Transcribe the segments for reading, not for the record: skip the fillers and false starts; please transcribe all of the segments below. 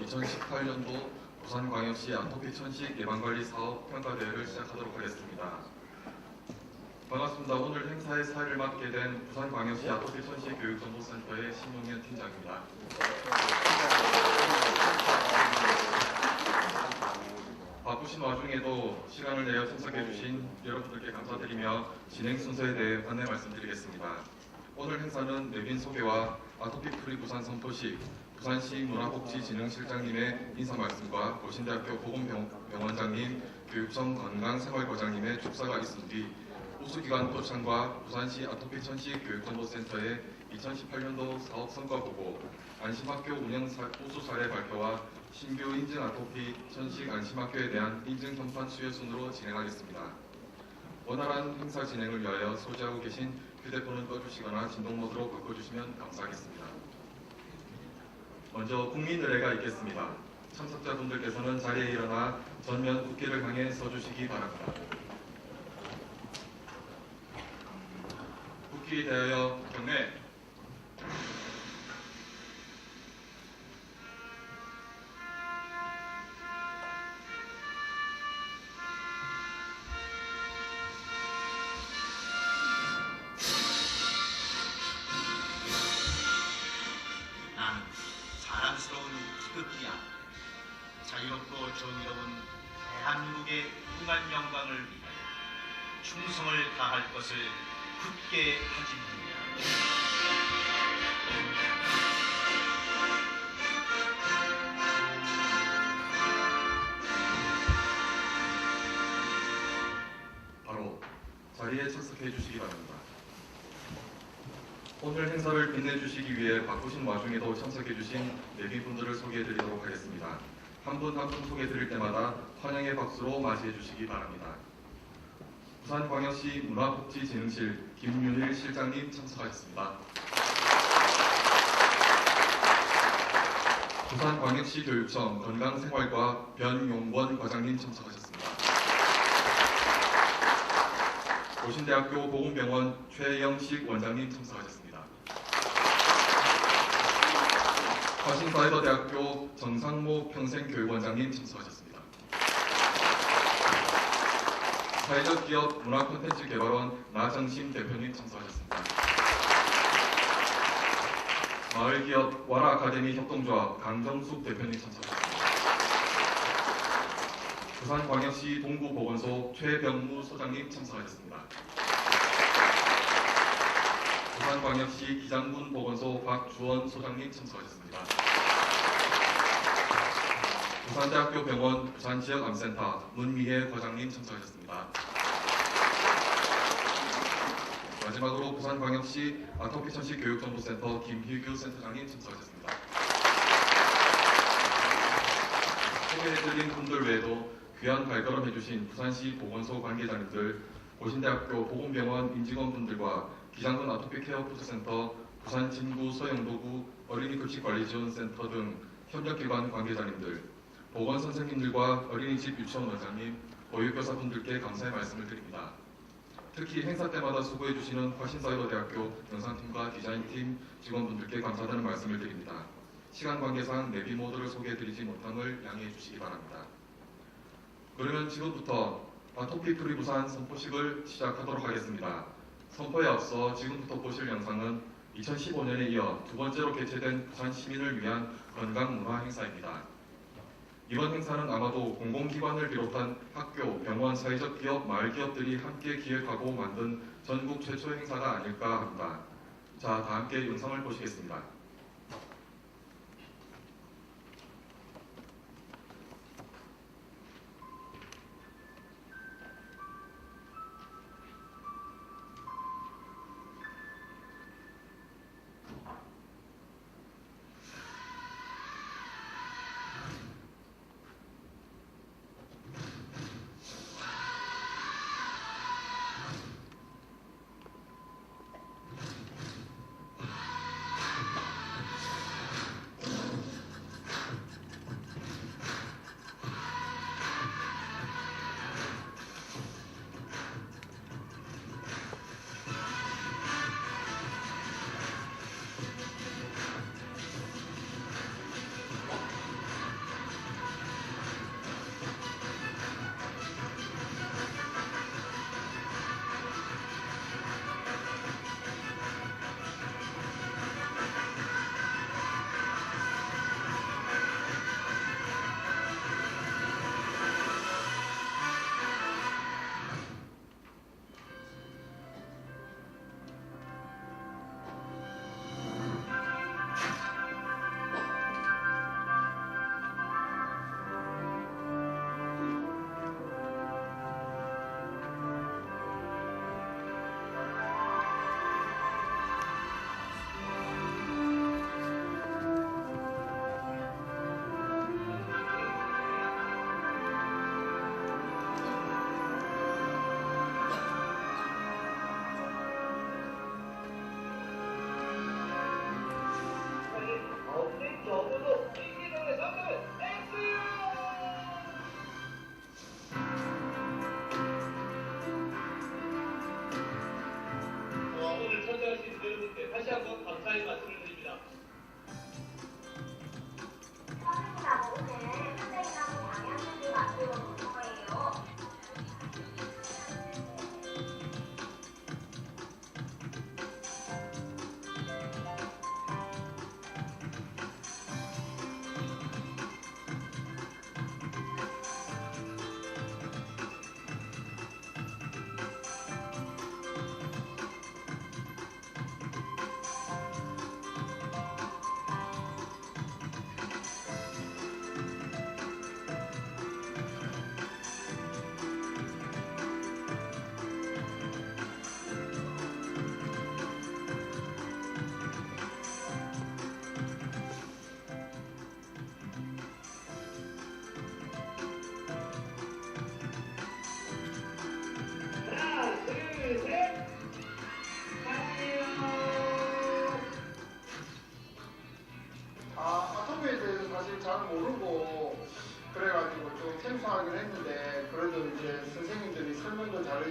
2018년도 부산광역시 아토피 천식 예방관리 사업 평가대회를 시작하도록 하겠습니다. 반갑습니다. 오늘 행사의 사회를 맡게 된 부산광역시 아토피 천식 교육정보센터의 신용현 팀장입니다. 바쁘신 와중에도 시간을 내어 참석해 주신 여러분들께 감사드리며 진행 순서에 대해 안내 말씀드리겠습니다. 오늘 행사는 내빈 소개와 아토피 프리 부산 선포식, 부산시 문화복지진흥실장님의 인사 말씀과 고신대학교 보건병원장님, 교육청 건강생활과장님의 축사가 있은 뒤 우수기관 표창과 부산시 아토피 천식 교육정보센터의 2018년도 사업 성과 보고, 안심학교 운영 우수 사례 발표와 신규 인증 아토피 천식 안심학교에 대한 인증 현판 수여 순으로 진행하겠습니다. 원활한 행사 진행을 위하여 소지하고 계신 휴대폰을 꺼주시거나 진동 모드로 바꿔주시면 감사하겠습니다. 먼저 국민의례가 있겠습니다. 참석자분들께서는 자리에 일어나 전면 국기를 향해 서주시기 바랍니다. 국기에 대하여 경례. 자유롭고 정의로운 대한민국의 풍한 영광을 위하여 충성을 다할 것을 굳게 다짐합니다. 바로 자리에 착석해 주시기 바랍니다. 오늘 행사를 빛내주시기 위해 바쁘신 와중에도 참석해 주신 내빈분들을 소개해 드리도록 하겠습니다. 한 분 한 분 소개해 드릴 때마다 환영의 박수로 맞이해 주시기 바랍니다. 부산광역시 문화복지진흥실 김윤일 실장님 참석하셨습니다. 부산광역시 교육청 건강생활과 변용권 과장님 참석하셨습니다. 고신대학교 보건병원 최영식 원장님 참석하셨습니다. 화신사이버대학교 정상모 평생교육원장님 참석하셨습니다. 사회적 기업 문화콘텐츠 개발원 나정심 대표님 참석하셨습니다. 마을기업 와라아카데미 협동조합 강정숙 대표님 참석하셨습니다. 부산광역시 동구보건소 최병무 소장님 참석하셨습니다. 부산광역시 기장군 보건소 박주원 소장님 참석하셨습니다. 부산대학교 병원 부산지역암센터 문미혜 과장님 참석하셨습니다. 마지막으로 부산광역시 아토피 천식 교육정보센터 김희규 센터장님 참석하셨습니다. 소개해드린 분들 외에도 귀한 발걸음해주신 부산시 보건소 관계자님들, 고신대학교 보건병원 임직원분들과 기장군 아토피 케어 푸드센터, 부산 진구 서영도구 어린이급식관리지원센터 등 협력기관 관계자님들, 보건선생님들과 어린이집 유치원 원장님, 보육교사분들께 감사의 말씀을 드립니다. 특히 행사 때마다 수고해주시는 화신사이버대학교 영상팀과 디자인팀 직원분들께 감사하다는 말씀을 드립니다. 시간 관계상 내비 모드를 소개해드리지 못함을 양해해 주시기 바랍니다. 그러면 지금부터 아토피 프리 부산 선포식을 시작하도록 하겠습니다. 선포에 앞서 지금부터 보실 영상은 2015년에 이어 두 번째로 개최된 부산 시민을 위한 건강문화 행사입니다. 이번 행사는 아마도 공공기관을 비롯한 학교, 병원, 사회적 기업, 마을기업들이 함께 기획하고 만든 전국 최초의 행사가 아닐까 합니다. 자, 다 함께 영상을 보시겠습니다.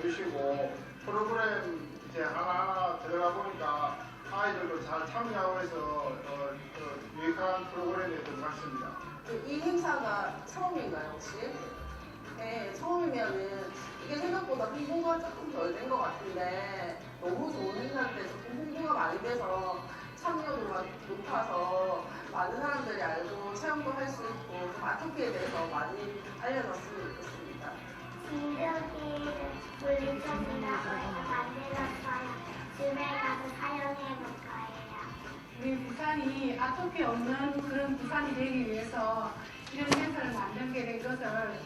해주시고 프로그램 이제 하나하나 들어가 보니까 아이들도 잘 참여하고 해서 유익한 프로그램이 된 것 같습니다. 이 행사가 처음인가요, 혹시? 네, 처음이면은 이게 생각보다 홍보가 조금 덜 된 것 같은데 너무 좋은 행사인데 조금 홍보가 많이 돼서 참여도가 높아서 많은 사람들이 알고 체험도 할 수 있고 좀 아토피에 대해서 많이 알려졌으면 좋겠습니다. 진드기를 물리쳐준다고 해서 만들었어요. 집에 가서 사용해 볼 거예요. 우리 부산이 아토피 없는 그런 부산이 되기 위해서 이런 행사를 만들게 된 것을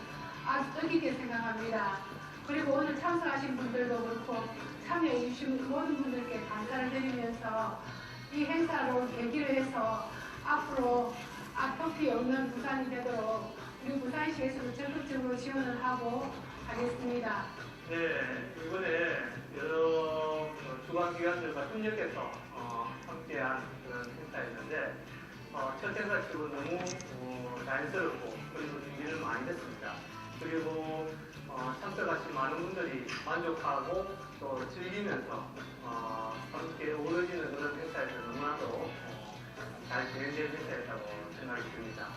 아주 뜻있게 생각합니다. 그리고 오늘 참석하신 분들도 그렇고 참여해 주신 모든 분들께 감사를 드리면서 이 행사로 계기를 해서 앞으로 아토피 없는 부산이 되도록 우리 부산시에서도 적극적으로 지원을 하고 하겠습니다. 네, 이번에 여러 주관기관들과 협력해서 함께한 그런 행사였는데 첫 행사치고 너무 자연스럽고 그리고 준비를 많이 했습니다. 그리고 참석하신 많은 분들이 만족하고 또 즐기면서 함께 어우러지는 그런 행사에서 너무나도 잘 진행된 행사였다고 생각이 듭니다.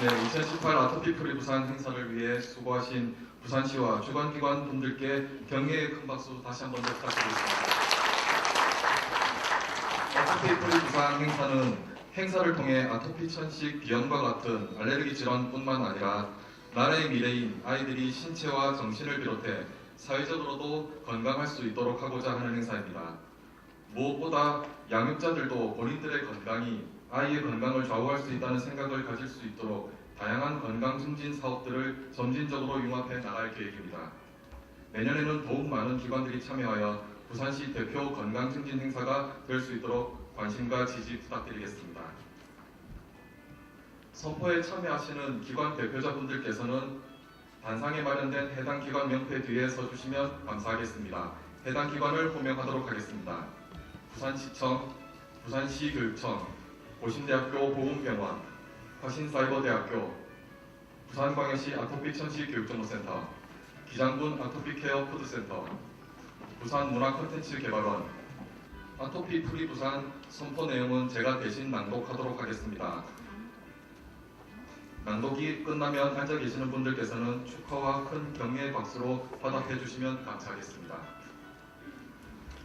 네, 2018 아토피 프리 부산 행사를 위해 수고하신 부산시와 주관기관 분들께 경의의 큰 박수 다시 한 번 더 부탁드리겠습니다. 아토피 프리 부산 행사는 행사를 통해 아토피 천식 비염과 같은 알레르기 질환뿐만 아니라 나라의 미래인 아이들이 신체와 정신을 비롯해 사회적으로도 건강할 수 있도록 하고자 하는 행사입니다. 무엇보다 양육자들도 본인들의 건강이 아이의 건강을 좌우할 수 있다는 생각을 가질 수 있도록 다양한 건강 증진 사업들을 점진적으로 융합해 나갈 계획입니다. 내년에는 더욱 많은 기관들이 참여하여 부산시 대표 건강 증진 행사가 될 수 있도록 관심과 지지 부탁드리겠습니다. 선포에 참여하시는 기관 대표자분들께서는 단상에 마련된 해당 기관 명패 뒤에 서주시면 감사하겠습니다. 해당 기관을 호명하도록 하겠습니다. 부산시청, 부산시교육청, 고신대학교 보건병원, 화신사이버대학교, 부산광역시 아토피 천식 교육정보센터, 기장군 아토피 케어 푸드센터, 부산문화콘텐츠개발원. 아토피 프리 부산 선포 내용은 제가 대신 낭독하도록 하겠습니다. 낭독이 끝나면 앉아 계시는 분들께서는 축하와 큰 격려의 박수로 화답해 주시면 감사하겠습니다.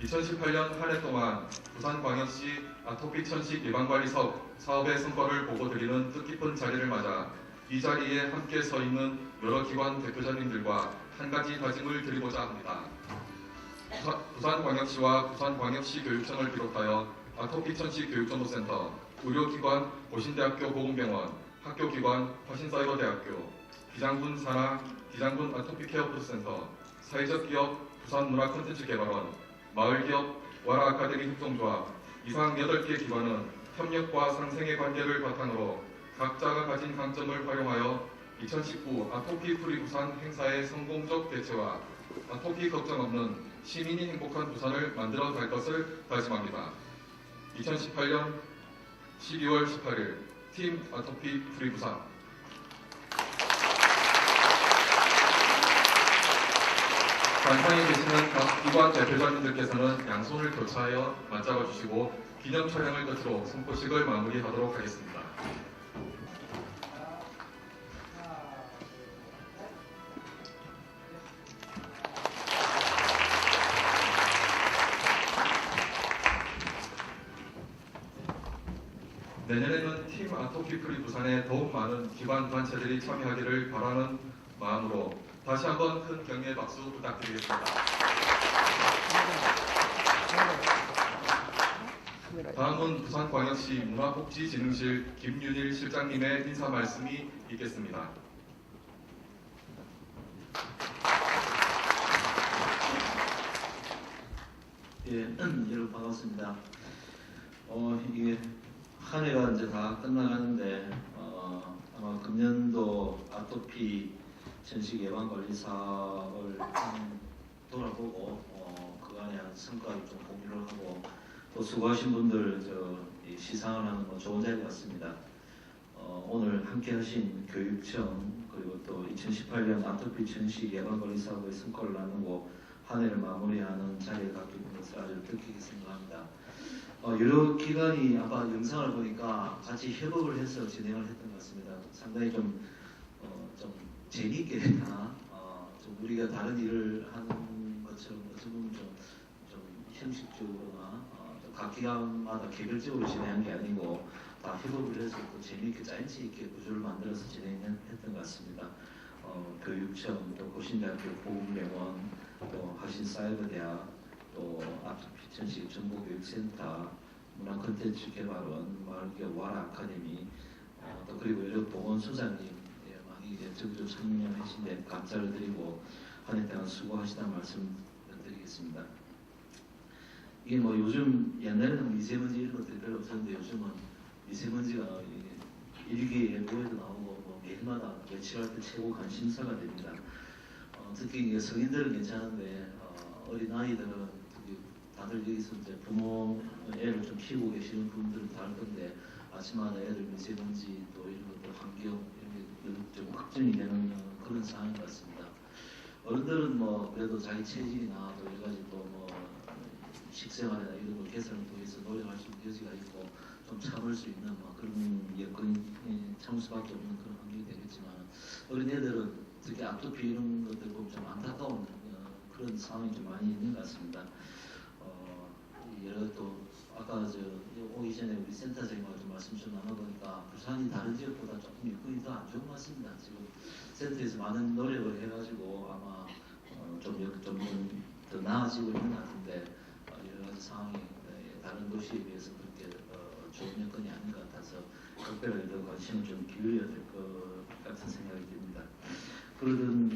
2018년 한 해 동안 부산광역시 아토피 천식 예방관리 사업의 성과를 보고드리는 뜻깊은 자리를 맞아 이 자리에 함께 서 있는 여러 기관 대표자님들과 한 가지 다짐을 드리고자 합니다. 부산광역시와 부산광역시 교육청을 비롯하여 아토피 천식 교육정보센터, 의료기관 고신대학교 보건병원, 학교기관 화신사이버대학교, 기장군 산하, 기장군 아토피 케어 푸드센터, 사회적 기업 부산문화콘텐츠개발원, 마을기업 와라 아카데미 협동조합, 이상 8개 기관은 협력과 상생의 관계를 바탕으로 각자가 가진 강점을 활용하여 2019 아토피 프리 부산 행사의 성공적 개최와 아토피 걱정 없는 시민이 행복한 부산을 만들어 갈 것을 다짐합니다. 2018년 12월 18일 팀 아토피 프리 부산. 단상에 계시는 각 기관 대표자님들께서는 양손을 교차하여 맞잡아 주시고 기념 촬영을 끝으로 선포식을 마무리하도록 하겠습니다. 내년에는 팀 아토피 프리 부산에 더욱 많은 기관 단체들이 참여하기를 바라는 마음으로 다시 한번 큰 격려의 박수 부탁드리겠습니다. 다음은 부산광역시 문화복지진흥실 김윤일 실장님의 인사 말씀이 있겠습니다. 예, 여러분 반갑습니다. 이게 한 해가 이제 다 끝나가는데 아마 금년도 아토피 전식 예방 관리 사업을 돌아보고 그간의 한 성과를 좀 공유를 하고 또 수고하신 분들 이 시상을 하는 거 좋은 자리 같습니다. 오늘 함께 하신 교육청 그리고 또 2018년 아토피 전식 예방 관리 사업의 성과를 나누고 한 해를 마무리하는 자리에 갖게 된 것을 아주 뜻깊게 생각합니다. 여러 기관이 아까 영상을 보니까 같이 협업을 해서 진행을 했던 것 같습니다. 상당히 좀 재미있게 했나, 좀 우리가 다른 일을 하는 것처럼 어쩌면 좀 형식적으로나 각 기관마다 개별적으로 진행한 게 아니고 다 협업을 해서 또 재미있게 짜임새 있게 구조를 만들어서 진행했던 것 같습니다. 교육청, 또 고신대학교 보건병원, 또 하신사이버대학, 또 아토피 전식 정보교육센터, 문화콘텐츠개발원, 마을기업 와라 아카데미, 또 그리고 여러 보건소장님 이제 적극 참여하신데 감사를 드리고 한 해 동안 수고하시다는 말씀 드리겠습니다. 이게 뭐 요즘 옛날에는 미세먼지 이런 것들이 별로 없었는데 요즘은 미세먼지가 일기예보에도 나오고 뭐 매일마다 외출할 때 최고 관심사가 됩니다. 특히 이게 성인들은 괜찮은데 어린 아이들은 다들 여기서 이제 부모 애를 좀 키우고 계시는 분들은 다를 건데 아침마다 애들 미세먼지 또 이런 것들 환경 이런 게 좀 걱정이 되는 그런 상황인 것 같습니다. 어른들은 뭐 그래도 자기 체질이나 또 여러 가지 또 뭐 식생활이나 이런 걸 개선을 통해서 노력할 수 있는 여지가 있고 좀 참을 수 있는 뭐 그런 여건이 참을 수밖에 없는 그런 환경이 되겠지만 어린애들은 특히 아토피 이런 것들 보면 좀 안타까운 그런 상황이 좀 많이 있는 것 같습니다. 여러 또 아까 오기 전에 우리 센터장님과 좀 말씀 좀 나눠보니까 부산이 다른 지역보다 조금 여건이 더 안 좋은 것 같습니다. 지금 센터에서 많은 노력을 해가지고 아마 좀 더 나아지고 있는 것 같은데 여러 가지 상황이 다른 도시에 비해서 그렇게 좋은 여건이 아닌 것 같아서 특별히 더 관심을 좀 기울여야 될 것 같은 생각이 듭니다. 그러던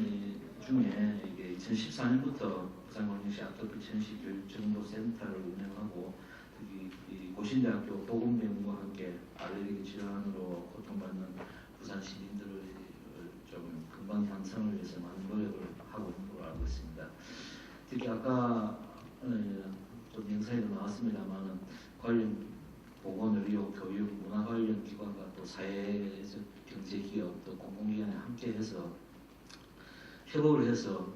중에 이게 2014년부터 부산광역시 아토피 전식 교육정보센터를 운영하고 특히 이 고신대학교 보건병원과 함께 알레르기 질환으로 고통받는 부산 시민들을 좀 건강 향상을 위해서 많은 노력을 하고 있는 걸로 알고 있습니다. 특히 아까 좀 영상에도 나왔습니다만은 관련 보건의료, 교육, 문화 관련 기관과 또 사회적 경제기업 또 공공기관에 함께해서 협업을 해서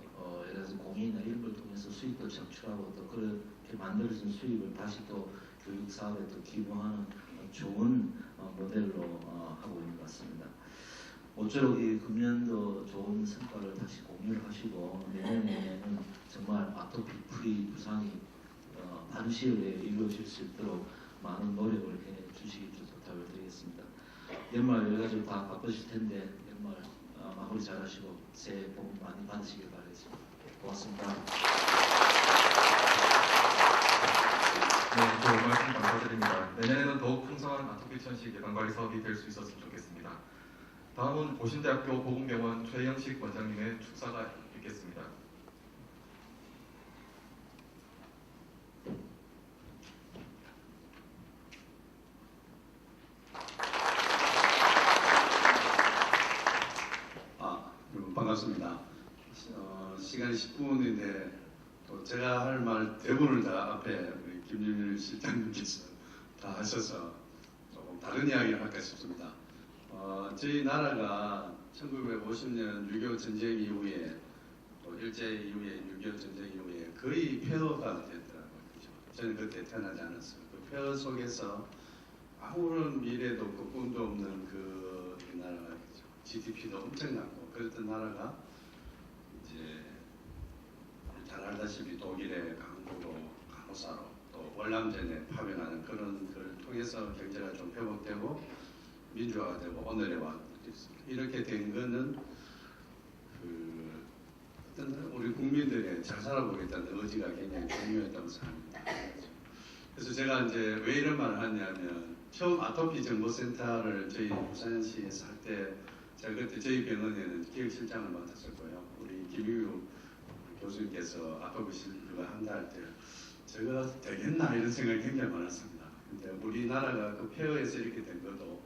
여러 가지 공연이나 이런 걸 통해서 수익도 창출하고 또 그렇게 만들어진 수익을 다시 또 교육 사업에 또 기부하는 좋은 모델로 하고 있는 것 같습니다. 모쪼록 이 금년도 좋은 성과를 다시 공유를 하시고 내년에는 정말 아토피 프리 부산이 빠른 시일 내에 이루어질 수 있도록 많은 노력을 해 주시기 부탁을 드리겠습니다. 연말 여러 가지로 다 바쁘실 텐데 연말 마무리 잘하시고 새해 복 많이 받으시길 바라겠습니다. 고맙습니다. 네, 좋은 말씀 감사드립니다. 내년에는 더욱 풍성한 아토피 전식 예방관리 사업이 될 수 있었으면 좋겠습니다. 다음은 고신대학교 보건병원 최영식 원장님의 축사가 있겠습니다. 여러분 반갑습니다. 시간이 10분인데 또 제가 할 말 대부분을 다 앞에 우리 김준일 실장님께서 다 하셔서 조금 다른 이야기를 할까 싶습니다. 저희 나라가 1950년 6.25 전쟁 이후에 또 일제 이후에 6.25 전쟁 이후에 거의 폐허가 됐더라고요. 그렇죠? 저는 그때 태어나지 않았어요. 그 폐허 속에서 아무런 미래도 없고 꿈도 없는 그 나라가 그렇죠? GDP도 엄청나고 그랬던 나라가 이제 잘 알다시피 독일의 강국으로 간호사로 또 월남전에 파병하는 그런 걸 통해서 경제가 좀 회복되고 민주화가 되고 오늘에 왔습니다. 이렇게 된 거는 어떤 우리 국민들의 잘 살아보겠다는 의지가 굉장히 중요했다고 생각합니다. 그래서 제가 이제 왜 이런 말을 하냐면 처음 아토피 정보센터를 저희 부산시에서 할 때 제가 그때 저희 병원에는 기획실장을 맡았을 거예요. 우리 김유유 교수님께서 아토피 실드가 한다 할 때 제가 되겠나 이런 생각이 굉장히 많았습니다. 근데 우리나라가 그 폐허에서 이렇게 된 것도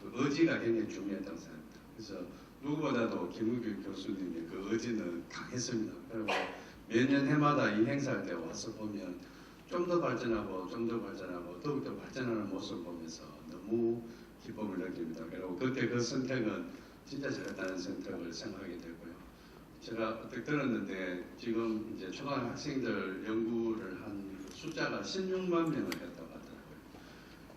그 의지가 굉장히 중요했다고 생각합니다. 그래서 누구보다도 김우규 교수님의 그 의지는 강했습니다. 그리고 매년 해마다 이 행사할 때 와서 보면 좀 더 발전하고 더욱더 발전하는 모습을 보면서 너무 기쁨을 느낍니다. 그리고 그때 그 선택은 진짜 잘했다는 선택을 생각하게 되고요. 제가 어떻게 들었는데 지금 이제 초등학생들 연구를 한 숫자가 16만 명을 했다고 하더라고요.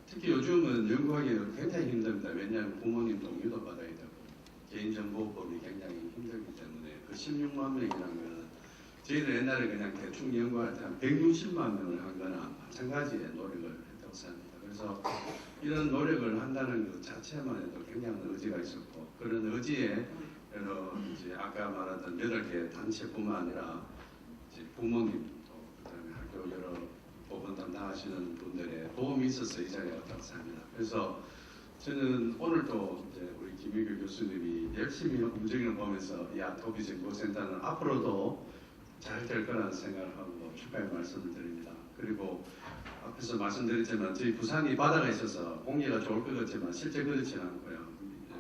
특히 요즘은 연구하기 굉장히 힘듭니다. 왜냐하면 부모님 동의도 받아야 되고 개인정보법이 굉장히 힘들기 때문에 그 16만 명이라는 건 저희들 옛날에 그냥 대충 연구할 때 한 160만 명을 한 거나 마찬가지의 노력을 했다고 생각합니다. 그래서 이런 노력을 한다는 것 자체만 해도 굉장한 의지가 있었고 그런 의지에 여러 이제 아까 말했던 8개 단체뿐만 아니라 이제 부모님도 그다음에 학교 여러 부분 담당하시는 분들의 도움이 있어서 이 자리에 왔다고 생각합니다. 그래서 저는 오늘도 이제 우리 김유규 교수님이 열심히 움직이는 거 보면서 이 아토피 정보센터는 앞으로도 잘 될 거라는 생각을 하고 축하의 말씀을 드립니다. 그리고 앞에서 말씀드렸지만 저희 부산이 바다가 있어서 공기가 좋을 것 같지만 실제 그렇지는 않고요.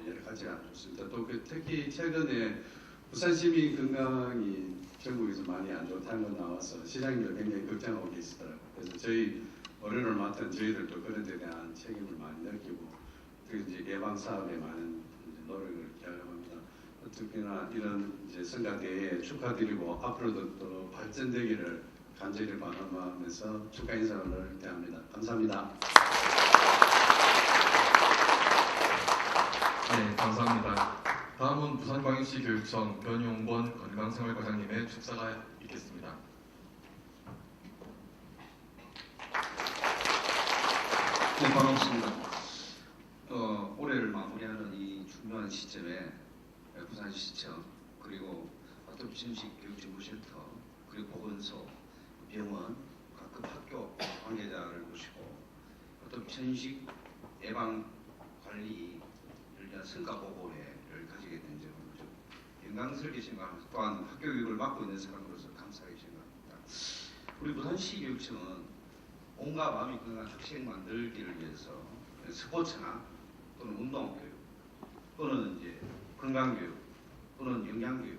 여러 가지가 안 좋습니다. 또 특히 최근에 부산 시민 건강이 전국에서 많이 안 좋다는 거 나와서 시장님도 굉장히 걱정하고 계시더라고요. 그래서 저희 어른을 맡은 저희들도 그런 데 대한 책임을 많이 느끼고 특히 이제 예방 사업에 많은 노력을 기하려고 합니다. 특히나 이런 이제 성가대회에 축하드리고 앞으로도 또 발전되기를 간절히 바라면서 축하 인사를 대합니다. 감사합니다. 네, 감사합니다. 다음은 부산광역시 교육청 변용권 건강생활과장님의 축사가 있겠습니다. 네, 반갑습니다. 올해를 마무리하는 이 중요한 시점에 부산시청 그리고 아토피 전식 교육정보센터 그리고 보건소, 병원, 각급 학교 관계자를 모시고 아토피 전식 예방 관리를 위한 성과 보고회를 가지게 된 점을 좀 영광스럽게 생각하면서 또한 학교 교육을 맡고 있는 사람으로서 감사하게 생각합니다. 우리 부산시 교육청은 온갖 마음이 건강한 학생 만들기를 위해서 스포츠나 또는 운동교육 또는 이제 건강교육 또는 영양교육,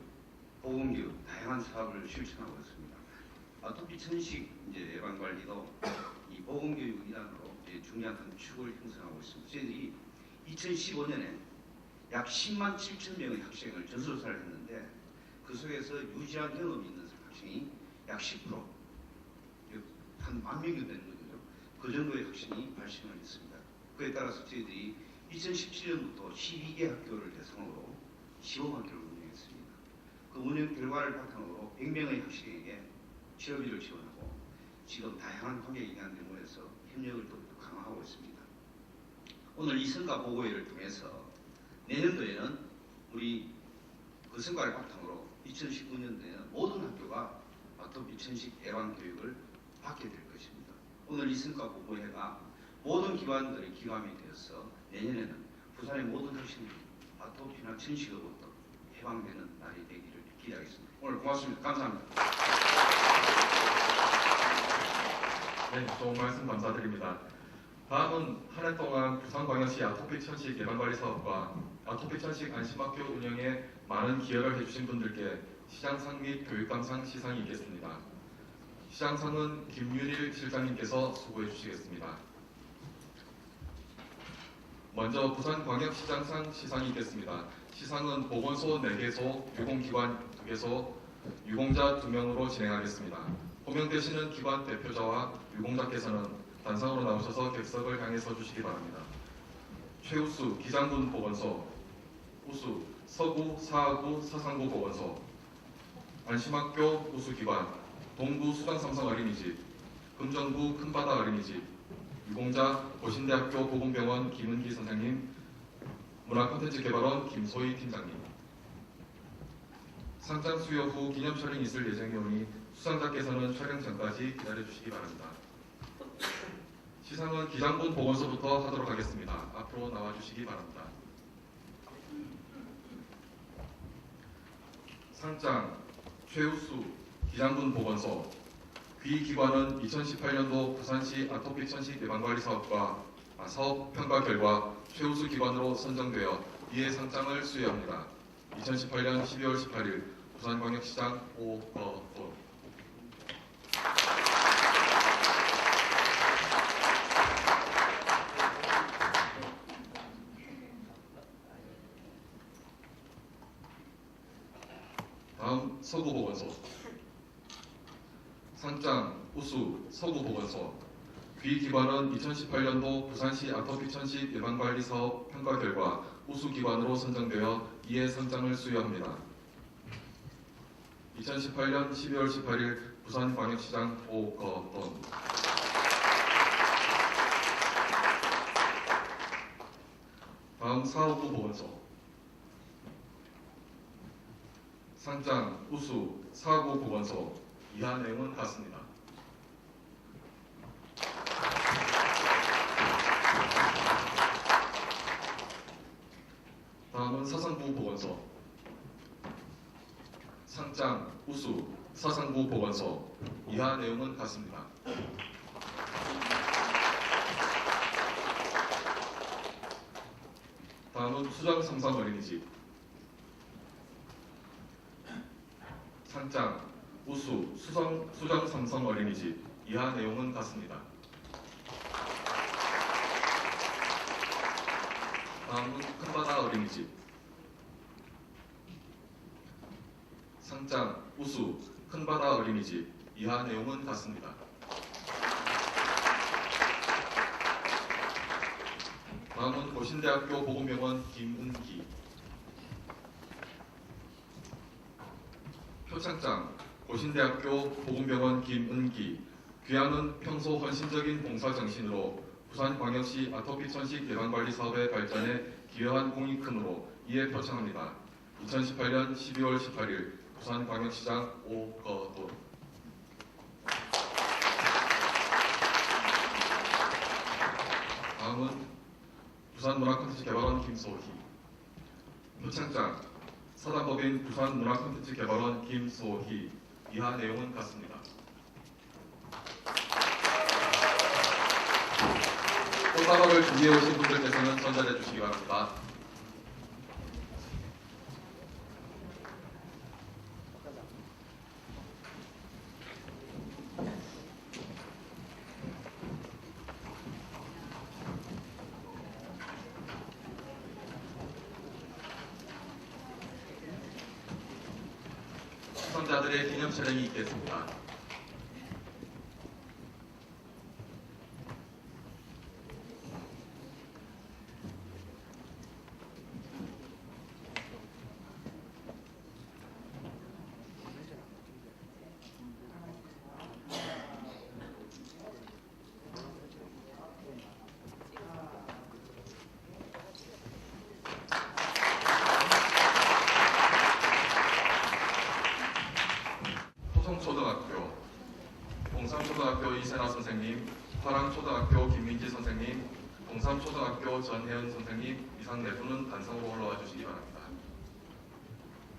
보건교육 다양한 사업을 실천하고 있습니다. 아토피 천식 이제 예방 관리도 이 보건교육 일환으로 이제 중요한 한 축을 형성하고 있습니다. 저희들이 2015년에 약 10만 7천 명의 학생을 전수조사를 했는데 그 속에서 유지한 경험이 있는 학생이 약 10%, 한 10,000명 되는 거죠. 그 정도의 학생이 발생을 했습니다. 그에 따라서 저희들이 2017년부터 12개 학교를 대상으로 시범학교를 운영했습니다. 그 운영 결과를 바탕으로 100명의 학생에게 취업비를 지원하고 지금 다양한 관계기관 등에서 협력을 더욱 강화하고 있습니다. 오늘 이 성과 보고회를 통해서 내년도에는 우리 그 성과를 바탕으로 2019년도에는 모든 학교가 아토피 천식 예방 교육을 받게 될 것입니다. 오늘 이 성과 보고회가 모든 기관들의 기감이 되어서 내년에는 부산의 모든 학생들이 아토피나 천식으로부터 해방되는 날이 되기를 기대하겠습니다. 오늘 고맙습니다. 감사합니다. 네, 좋은 말씀 감사드립니다. 다음은 한 해 동안 부산광역시 아토피 천식 예방관리 사업과 아토피 천식 안심학교 운영에 많은 기여를 해주신 분들께 시장상 및 교육감상 시상이 있겠습니다. 시장상은 김윤일 실장님께서 수고해 주시겠습니다. 먼저 부산광역시장상 시상이 있겠습니다. 시상은 보건소 4개소, 유공기관 2개소, 유공자 2명으로 진행하겠습니다. 호명되시는 기관 대표자와 유공자께서는 단상으로 나오셔서 객석을 향해 서주시기 바랍니다. 최우수 기장군 보건소, 우수 서구, 사하구, 사상구 보건소, 안심학교 우수기관, 동구 수장삼성 어린이집, 금정구 큰바다 어린이집, 유공자 고신대학교 보건병원 김은기 선생님, 문화콘텐츠개발원 김소희 팀장님. 상장 수여 후 기념 촬영이 있을 예정이오니 수상자께서는 촬영 전까지 기다려주시기 바랍니다. 시상은 기장군 보건소부터 하도록 하겠습니다. 앞으로 나와주시기 바랍니다. 상장 최우수 기장군 보건소 귀 기관은 2018년도 부산시 아토피 천식 예방관리 사업과 사업 평가 결과 최우수 기관으로 선정되어 이에 상장을 수여합니다. 2018년 12월 18일 부산광역시장 오거돈. 다음 서구보건소. 상장 우수 서구보건소. 귀 기관은 2018년도 부산시 아토피 천식 예방관리 사업 평가 결과 우수 기관으로 선정되어 이에 상장을 수여합니다. 2018년 12월 18일 부산광역시장 오거돈. 다음 사업부 보건소. 상장 우수 사고 보건소. 이하 내용은 같습니다. 다음은 사상부 보건소. 상장 우수 사상부 보건소. 이하 내용은 같습니다. 다음은 수정 삼성 어린이집. 상장 우수 수정 삼성 어린이집. 이하 내용은 같습니다. 다음은 큰바다 어린이집. 상장 우수 큰바다 어린이집. 이하 내용은 같습니다. 다음은 고신대학교 보건병원 김은기. 표창장 고신대학교 보건병원 김은기. 귀하는 평소 헌신적인 봉사 정신으로 부산광역시 아토피 천식 예방관리 사업의 발전에 기여한 공이 크므로 이에 표창합니다. 2018년 12월 18일 부산광역시장 오거돈. 다음은 부산문화콘텐츠개발원 김소희. 표창장 사단법인 부산문화콘텐츠개발원 김소희. 이하 내용은 같습니다. 꽃다발을 준비해 오신 분들께서는 전달해 주시기 바랍니다. 수상자들의 기념 촬영이 있겠습니다. 초등학교, 봉삼초등학교 이세나 선생님, 화랑초등학교 김민지 선생님, 봉삼초등학교 전혜연 선생님, 이상 네 분은 단상으로 올라와 주시기 바랍니다.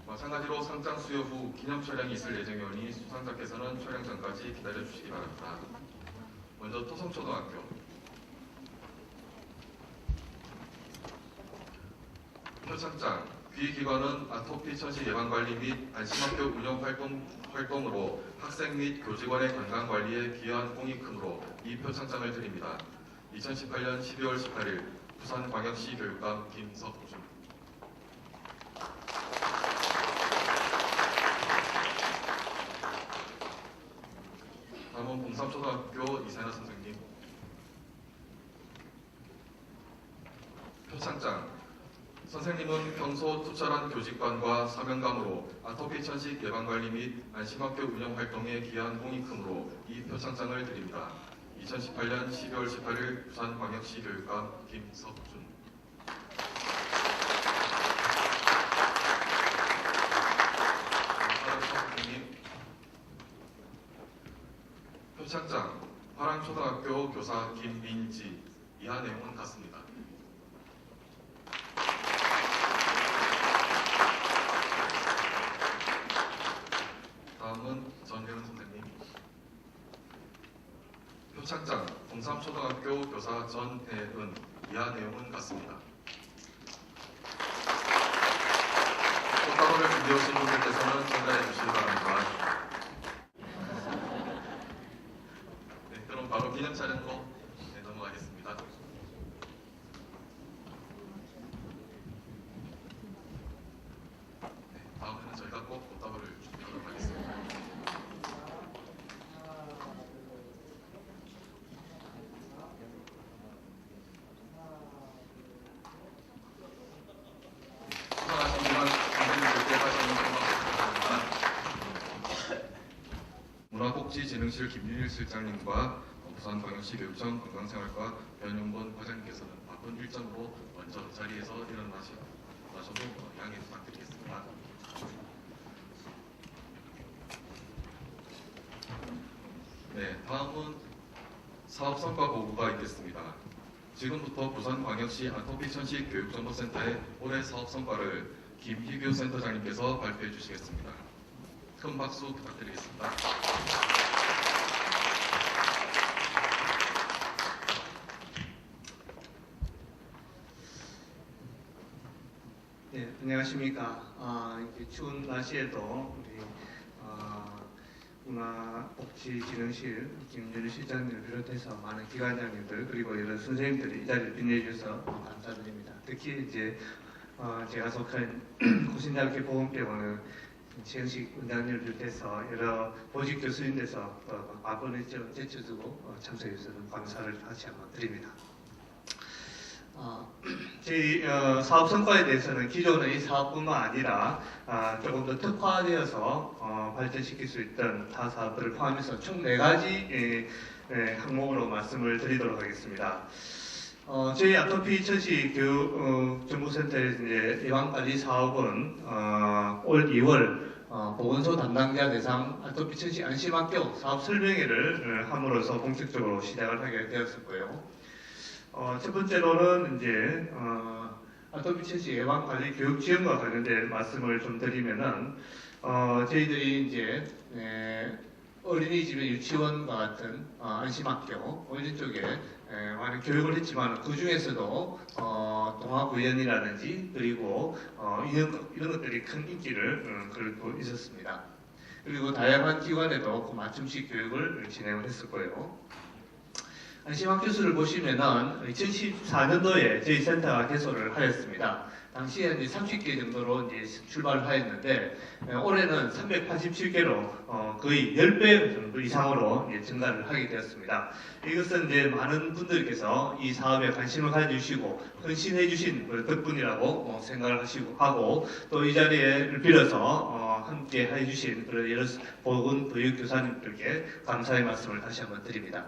마찬가지로 상장 수여 후 기념 촬영이 있을 예정이오니 수상자께서는 촬영 전까지 기다려 주시기 바랍니다. 먼저 토성초등학교. 표창장 귀기관은 아토피 천식 예방관리 및 안심학교 운영 활동으로 학생 및 교직원의 건강관리에 기여한 공이 크므로 이 표창장을 드립니다. 2018년 12월 18일 부산광역시 교육감 김석준. 다음은 봉삼초등학교 이세나 선생님. 표창장 선생님은 평소 투철한 교직관과 사명감으로 아토피 천식 예방관리 및 안심학교 운영 활동에 기여한 공이 크므로 이 표창장을 드립니다. 2018년 12월 18일 부산광역시 교육감 김석준. 선생님. 표창장 화랑초등학교 교사 김민지. 이하 내용은 같습니다. 다음은 전혜은 선생님. 부창장 동삼초등학교 교사 전혜은 이하 내용은 같습니다. 꽃다발을 준비해 오신 분들께서는 전달해 주시기 바랍니다. 네, 그럼 바로 기념 촬영으로 넘어가겠습니다. 네, 다음에는 저희가 꼭 꽃다발을 준비하도록 하겠습니다. 문화복지진흥실 김윤일 실장님과 부산광역시 교육청 건강생활과 변용건 과장님께서는 바쁜 일정으로 먼저 자리에서 일어나셔도 양해 부탁드리겠습니다. 네, 다음은 사업성과 보고가 있겠습니다. 지금부터 부산광역시 아토피 천식 교육정보센터의 올해 사업성과를 김희규 센터장님께서 발표해 주시겠습니다. 큰 박수 부탁드리겠습니다. 네, 안녕하십니까. 이렇게 추운 날씨에도 우리 문화복지진흥실 김윤일 실장님을 비롯해서 많은 기관장님들 그리고 여러 선생님들이 이 자리를 빛내주셔서 감사드립니다. 특히 이제 제가 속한 고신대학교 보건병원은 최영식 원장님을 비롯해서 여러 보직 교수님께서 바쁜 일정 제쳐주고 참석해 주셔서 감사를 다시 한번 드립니다. 저희 사업 성과에 대해서는 기존의 이 사업뿐만 아니라 조금 더 특화되어서 발전시킬 수 있던 타 사업들을 포함해서 총 4가지 항목으로 말씀을 드리도록 하겠습니다. 저희 아토피 천식 교육정보센터의 이제 예방관리 사업은 올 2월 보건소 담당자 대상 아토피 천식 안심학교 사업 설명회를 함으로써 본격적으로 시작을 하게 되었었고요. 첫 번째로는 이제 아토피 천식 예방 관리 교육 지원과 관련된 말씀을 좀 드리면은 저희들이 이제 어린이집의 유치원과 같은 안심학교 이런 쪽에 많은 교육을 했지만 그 중에서도 동아구연이라든지 그리고 이런 것들이 큰 인기를 끌고 있었습니다. 그리고 다양한 기관에도 그 맞춤식 교육을 진행을 했었고요. 안심학교 수를 보시면은 2014년도에 저희 센터가 개소를 하였습니다. 당시에 이제 30개 정도로 이제 출발을 하였는데 올해는 387개로 거의 10배 정도 이상으로 증가를 하게 되었습니다. 이것은 이제 많은 분들께서 이 사업에 관심을 가져주시고 헌신해 주신 덕분이라고 생각을 하고 또 이 자리를 빌어서 함께 해주신 그런 여러 보건보육교사님들께 감사의 말씀을 다시 한번 드립니다.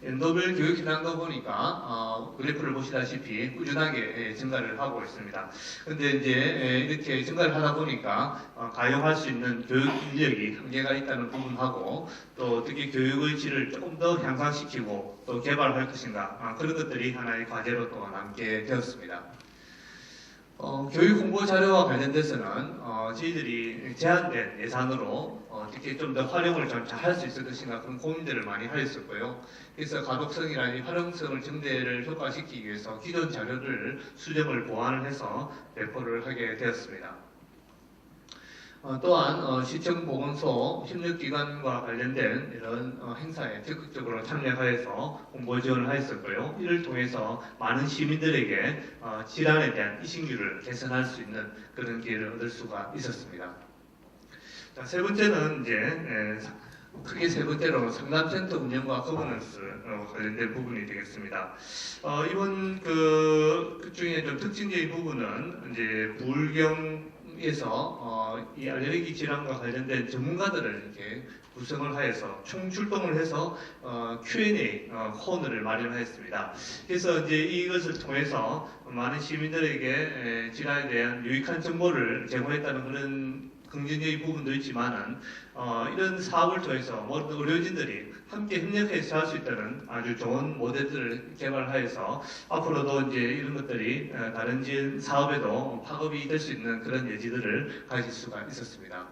연도별 교육 현황도 보니까 그래프를 보시다시피 꾸준하게 증가를 하고 있습니다. 근데 이제 이렇게 증가를 하다 보니까 가용할 수 있는 교육 인력이 한계가 있다는 부분하고 또 어떻게 교육의 질을 조금 더 향상시키고 또 개발할 것인가 그런 것들이 하나의 과제로 또 남게 되었습니다. 교육 홍보 자료와 관련돼서는 저희들이 제한된 예산으로 어떻게 좀 더 활용을 좀 잘 할 수 있을 것인가 그런 고민들을 많이 하였었고요. 그래서 가독성이나 활용성을 증대를 효과시키기 위해서 기존 자료를 수정을 보완을 해서 배포를 하게 되었습니다. 또한 시청 보건소 협력기관과 관련된 이런 행사에 적극적으로 참여하여서 홍보 지원을 하였었고요. 이를 통해서 많은 시민들에게 질환에 대한 이식률을 개선할 수 있는 그런 기회를 얻을 수가 있었습니다. 자, 세 번째는 이제 크게 세 번째로 상담센터 운영과 거버넌스 관련된 부분이 되겠습니다. 이번 그 중에 좀 특징적인 부분은 이제 부울경에서 이 알레르기 질환과 관련된 전문가들을 이렇게 구성을 하여서 총출동을 해서 Q&A 코너를 마련하였습니다. 그래서 이제 이것을 통해서 많은 시민들에게 질환에 대한 유익한 정보를 제공했다는 그런 긍정적인 부분도 있지만은 이런 사업을 통해서 모든 의료진들이 함께 협력해서 할 수 있다는 아주 좋은 모델들을 개발하여서 앞으로도 이제 이런 것들이 다른 지원 사업에도 파급이 될 수 있는 그런 예지들을 가질 수가 있었습니다.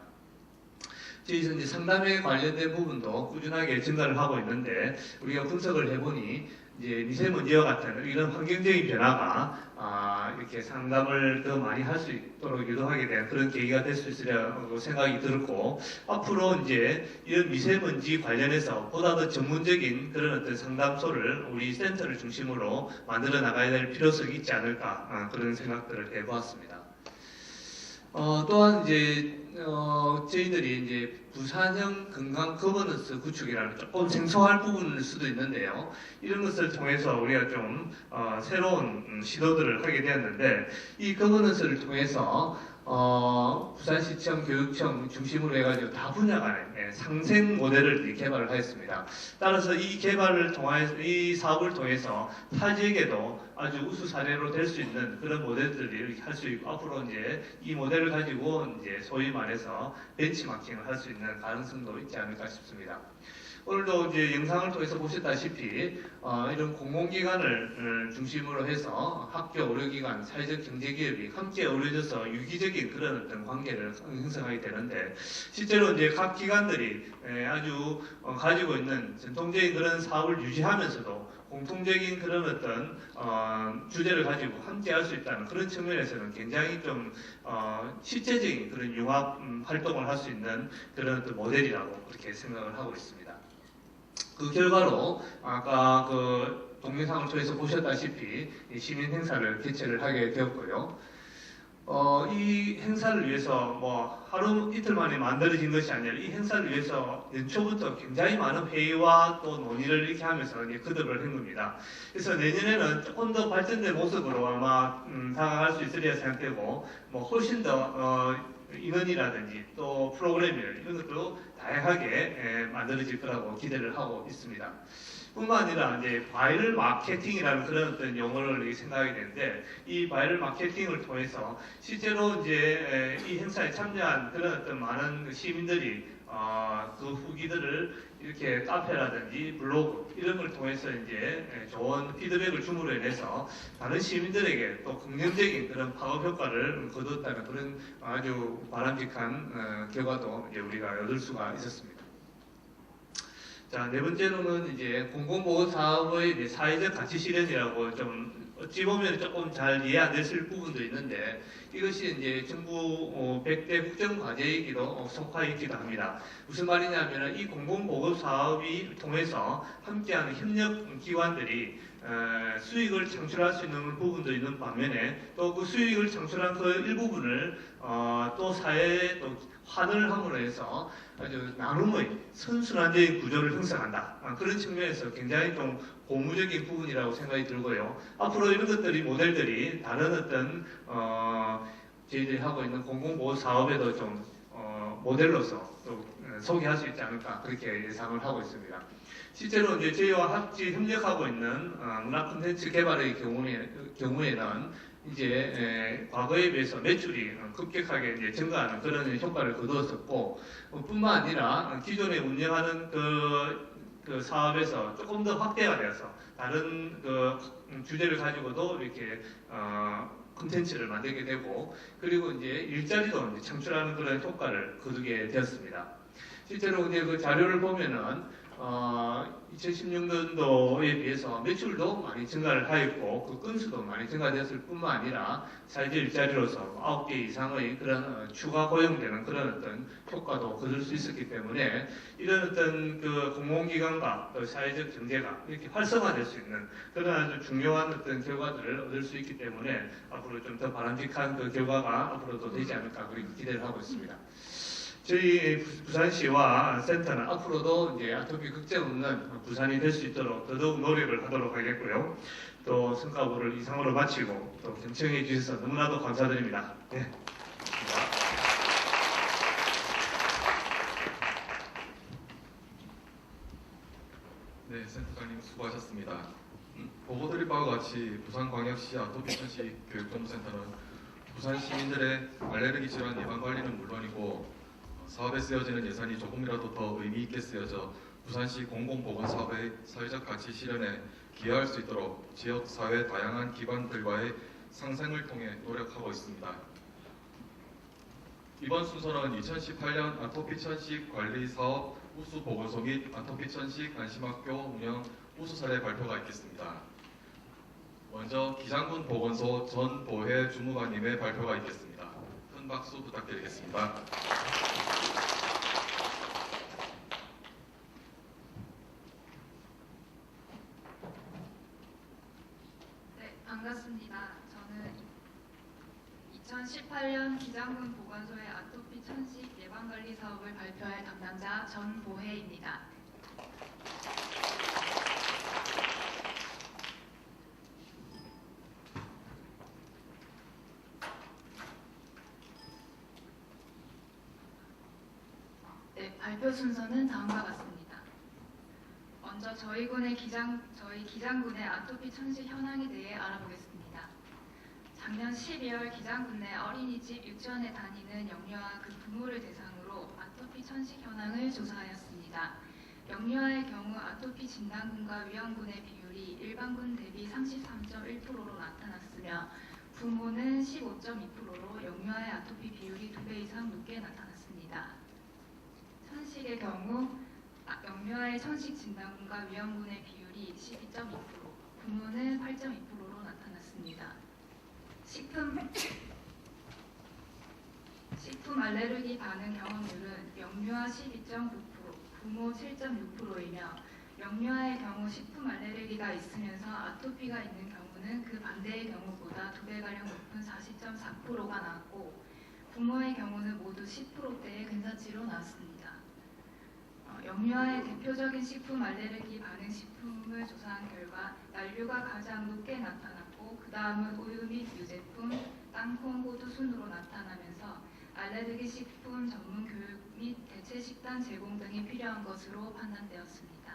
저희에서 이제 상담에 관련된 부분도 꾸준하게 증가를 하고 있는데 우리가 분석을 해보니 이제 미세먼지와 같은 이런 환경적인 변화가 이렇게 상담을 더 많이 할 수 있도록 유도하게 된 그런 계기가 될 수 있으리라고 생각이 들었고, 앞으로 이제 이런 미세먼지 관련해서 보다 더 전문적인 그런 어떤 상담소를 우리 센터를 중심으로 만들어 나가야 될 필요성이 있지 않을까, 그런 생각들을 해보았습니다. 또한 이제 저희들이 이제 부산형 건강 거버넌스 구축이라는 조금 생소할 부분일 수도 있는데요. 이런 것을 통해서 우리가 좀 새로운 시도들을 하게 되었는데, 이 거버넌스를 통해서 부산시청, 교육청 중심으로 해가지고 다 분야 간에 상생 모델을 개발을 하였습니다. 따라서 이 개발을 통해서, 이 사업을 통해서 타 지역에도 아주 우수 사례로 될 수 있는 그런 모델들이 이렇게 할 수 있고, 앞으로 이제 이 모델을 가지고 이제 소위 말해서 벤치마킹을 할 수 있는 가능성도 있지 않을까 싶습니다. 오늘도 이제 영상을 통해서 보셨다시피 이런 공공기관을 중심으로 해서 학교, 의료기관, 사회적 경제기업이 함께 어우러져서 유기적인 그런 어떤 관계를 형성하게 되는데, 실제로 이제 각 기관들이 아주 가지고 있는 전통적인 그런 사업을 유지하면서도 공통적인 그런 어떤 주제를 가지고 함께 할 수 있다는 그런 측면에서는 굉장히 좀 실제적인 그런 융합 활동을 할 수 있는 그런 어떤 모델이라고 그렇게 생각을 하고 있습니다. 그 결과로 아까 그 동영상을 통해서 보셨다시피 시민 행사를 개최를 하게 되었고요. 이 행사를 위해서 뭐 하루 이틀 만에 만들어진 것이 아니라 이 행사를 위해서 연초부터 굉장히 많은 회의와 또 논의를 이렇게 하면서 이제 거듭을 한 겁니다. 그래서 내년에는 조금 더 발전된 모습으로 아마 다가갈 수 있으리라 생각되고, 뭐 훨씬 더 인원이라든지 또 프로그램을 이런 것도 다양하게 만들어질 거라고 기대를 하고 있습니다. 뿐만 아니라 이제 바이럴 마케팅이라는 그런 어떤 용어를 생각하게 되는데, 이 바이럴 마케팅을 통해서 실제로 이제 이 행사에 참여한 그런 어떤 많은 시민들이 그 후기들을 이렇게 카페라든지 블로그 이런 걸 통해서 이제 좋은 피드백을 줌으로 인해서 다른 시민들에게 또 긍정적인 그런 파급 효과를 거뒀다는 그런 아주 바람직한 결과도 이제 우리가 얻을 수가 있었습니다. 자, 네 번째로는 이제 공공보건 사업의 이제 사회적 가치 실현이라고 좀 어찌 보면 조금 잘 이해 안 됐을 부분도 있는데, 이것이 이제 정부 100대 국정과제이기도 속하이기도 합니다. 무슨 말이냐면 이 공공보건 사업이 통해서 함께하는 협력기관들이 수익을 창출할 수 있는 부분도 있는 반면에, 또 그 수익을 창출한 그 일부분을 또 사회에 또 환원을 함으로 해서 아주 나눔의 선순환적인 구조를 형성한다. 그런 측면에서 굉장히 좀 고무적인 부분이라고 생각이 들고요. 앞으로 이런 것들이 모델들이 다른 어떤 저희들이 하고 있는 공공보호 사업에도 좀 모델로서 또 소개할 수 있지 않을까 그렇게 예상을 하고 있습니다. 실제로 이제 저희와 같이 협력하고 있는 문화 콘텐츠 개발의 경우에는 이제 과거에 비해서 매출이 급격하게 이제 증가하는 그런 효과를 거두었었고, 뿐만 아니라 기존에 운영하는 그 사업에서 조금 더 확대가 되어서 다른 그 주제를 가지고도 이렇게 콘텐츠를 만들게 되고, 그리고 이제 일자리도 이제 창출하는 그런 효과를 거두게 되었습니다. 실제로 이제 그 자료를 보면은 2016년도에 비해서 매출도 많이 증가를 하였고, 그 건수도 많이 증가되었을 뿐만 아니라 사회적 일자리로서 9개 이상의 그런 추가 고용되는 그런 어떤 효과도 거둘 수 있었기 때문에, 이런 어떤 그 공공기관과 또 사회적 경제가 이렇게 활성화될 수 있는 그런 아주 중요한 어떤 결과들을 얻을 수 있기 때문에 앞으로 좀 더 바람직한 그 결과가 앞으로도 되지 않을까 그렇게 기대를 하고 있습니다. 저희 부산시와 센터는 앞으로도 이제 아토피 걱정 없는 부산이 될 수 있도록 더더욱 노력을 하도록 하겠고요. 또 성과보를 이상으로 마치고 또 경청해 주셔서 너무나도 감사드립니다. 네. 네, 센터장님 수고하셨습니다. 보고드릴 바와 같이 부산광역시 아토피 천식 교육정보센터는 부산 시민들의 알레르기 질환 예방 관리는 물론이고, 사업에 쓰여지는 예산이 조금이라도 더 의미 있게 쓰여져 부산시 공공보건 사업의 사회적 가치 실현에 기여할 수 있도록 지역 사회 다양한 기관들과의 상생을 통해 노력하고 있습니다. 이번 순서는 2018년 아토피 천식 관리 사업 우수 보건소 및 아토피 천식 안심학교 운영 우수 사례 발표가 있겠습니다. 먼저 기장군 보건소 전보혜 주무관님의 발표가 있겠습니다. 큰 박수 부탁드리겠습니다. 네, 반갑습니다. 저는 2018년 기장군 보건소의 아토피 천식 예방관리 사업을 발표할 담당자 전보혜입니다. 네, 발표 순서는 다음과 같습니다. 먼저 저희 기장군의 아토피 천식 현황에 대해 알아보겠습니다. 작년 12월 기장군 내 어린이집 유치원에 다니는 영유아 그 부모를 대상으로 아토피 천식 현황을 조사하였습니다. 영유아의 경우 아토피 진단군과 위험군의 비율이 일반군 대비 33.1%로 나타났으며 부모는 15.2%로 영유아의 아토피 비율이 2배 이상 높게 나타났습니다. 천식의 경우 영유아의 천식 진단군과 위험군의 비율이 12.2%, 부모는 8.2%로 나타났습니다. 식품 알레르기 반응 경험률은 영유아 12.9%, 부모 7.6%이며 영유아의 경우 식품 알레르기가 있으면서 아토피가 있는 경우는 그 반대의 경우보다 2배가량 높은 40.4%가 나왔고 부모의 경우는 모두 10%대의 근사치로 나왔습니다. 영유아의 대표적인 식품 알레르기 반응 식품을 조사한 결과 난류가 가장 높게 나타났고 그 다음은 우유 및 유제품, 땅콩, 호두 순으로 나타나면서 알레르기 식품 전문 교육 및 대체 식단 제공 등이 필요한 것으로 판단되었습니다.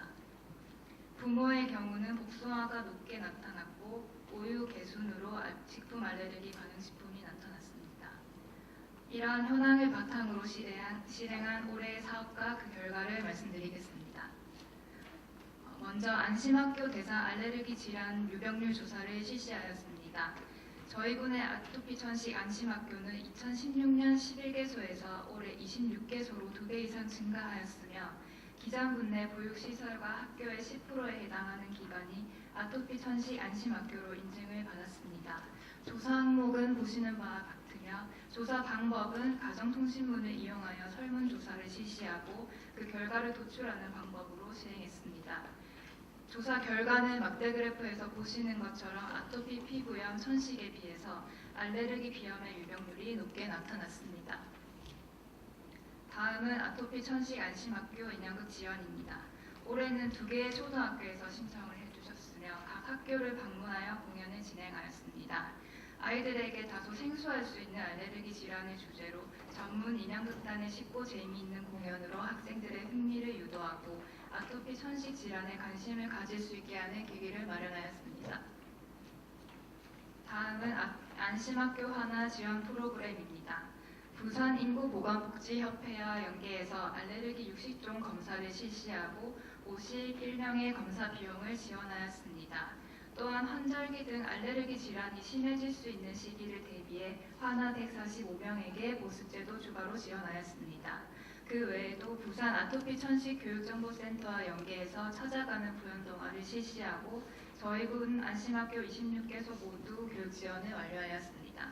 부모의 경우는 복숭아가 높게 나타났고 우유, 개순으로 식품 알레르기 반응 식품이 나타났습니다. 이러한 현황을 바탕으로 실행한 올해의 사업과 그 결과를 말씀드리겠습니다. 먼저 안심학교 대상 알레르기 질환 유병률 조사를 실시하였습니다. 저희 군의 아토피 천식 안심학교는 2016년 11개소에서 올해 26개소로 2배 이상 증가하였으며 기장군 내 보육시설과 학교의 10%에 해당하는 기관이 아토피 천식 안심학교로 인증을 받았습니다. 조사 항목은 보시는 바와 같으며 조사 방법은 가정통신문을 이용하여 설문조사를 실시하고 그 결과를 도출하는 방법으로 시행했습니다. 조사 결과는 막대 그래프에서 보시는 것처럼 아토피 피부염 천식에 비해서 알레르기 비염의 유병률이 높게 나타났습니다. 다음은 아토피 천식 안심학교 인형극 지원입니다. 올해는 2개의 초등학교에서 신청을 해주셨으며 각 학교를 방문하여 공연을 진행하였습니다. 아이들에게 다소 생소할 수 있는 알레르기 질환을 주제로 전문 인형극단의 쉽고 재미있는 공연으로 학생들의 흥미를 유도하고 아토피 천식 질환에 관심을 가질 수 있게 하는 계기를 마련하였습니다. 다음은 안심학교 하나 지원 프로그램입니다. 부산 인구보건복지협회와 연계해서 알레르기 60종 검사를 실시하고 51명의 검사 비용을 지원하였습니다. 또한 환절기 등 알레르기 질환이 심해질 수 있는 시기를 대비해 환아 145명에게 보습제도 추가로 지원하였습니다. 그 외에도 부산 아토피 천식 교육정보센터와 연계해서 찾아가는 부연 동아를 실시하고 저희 군 안심학교 26개소 모두 교육 지원을 완료하였습니다.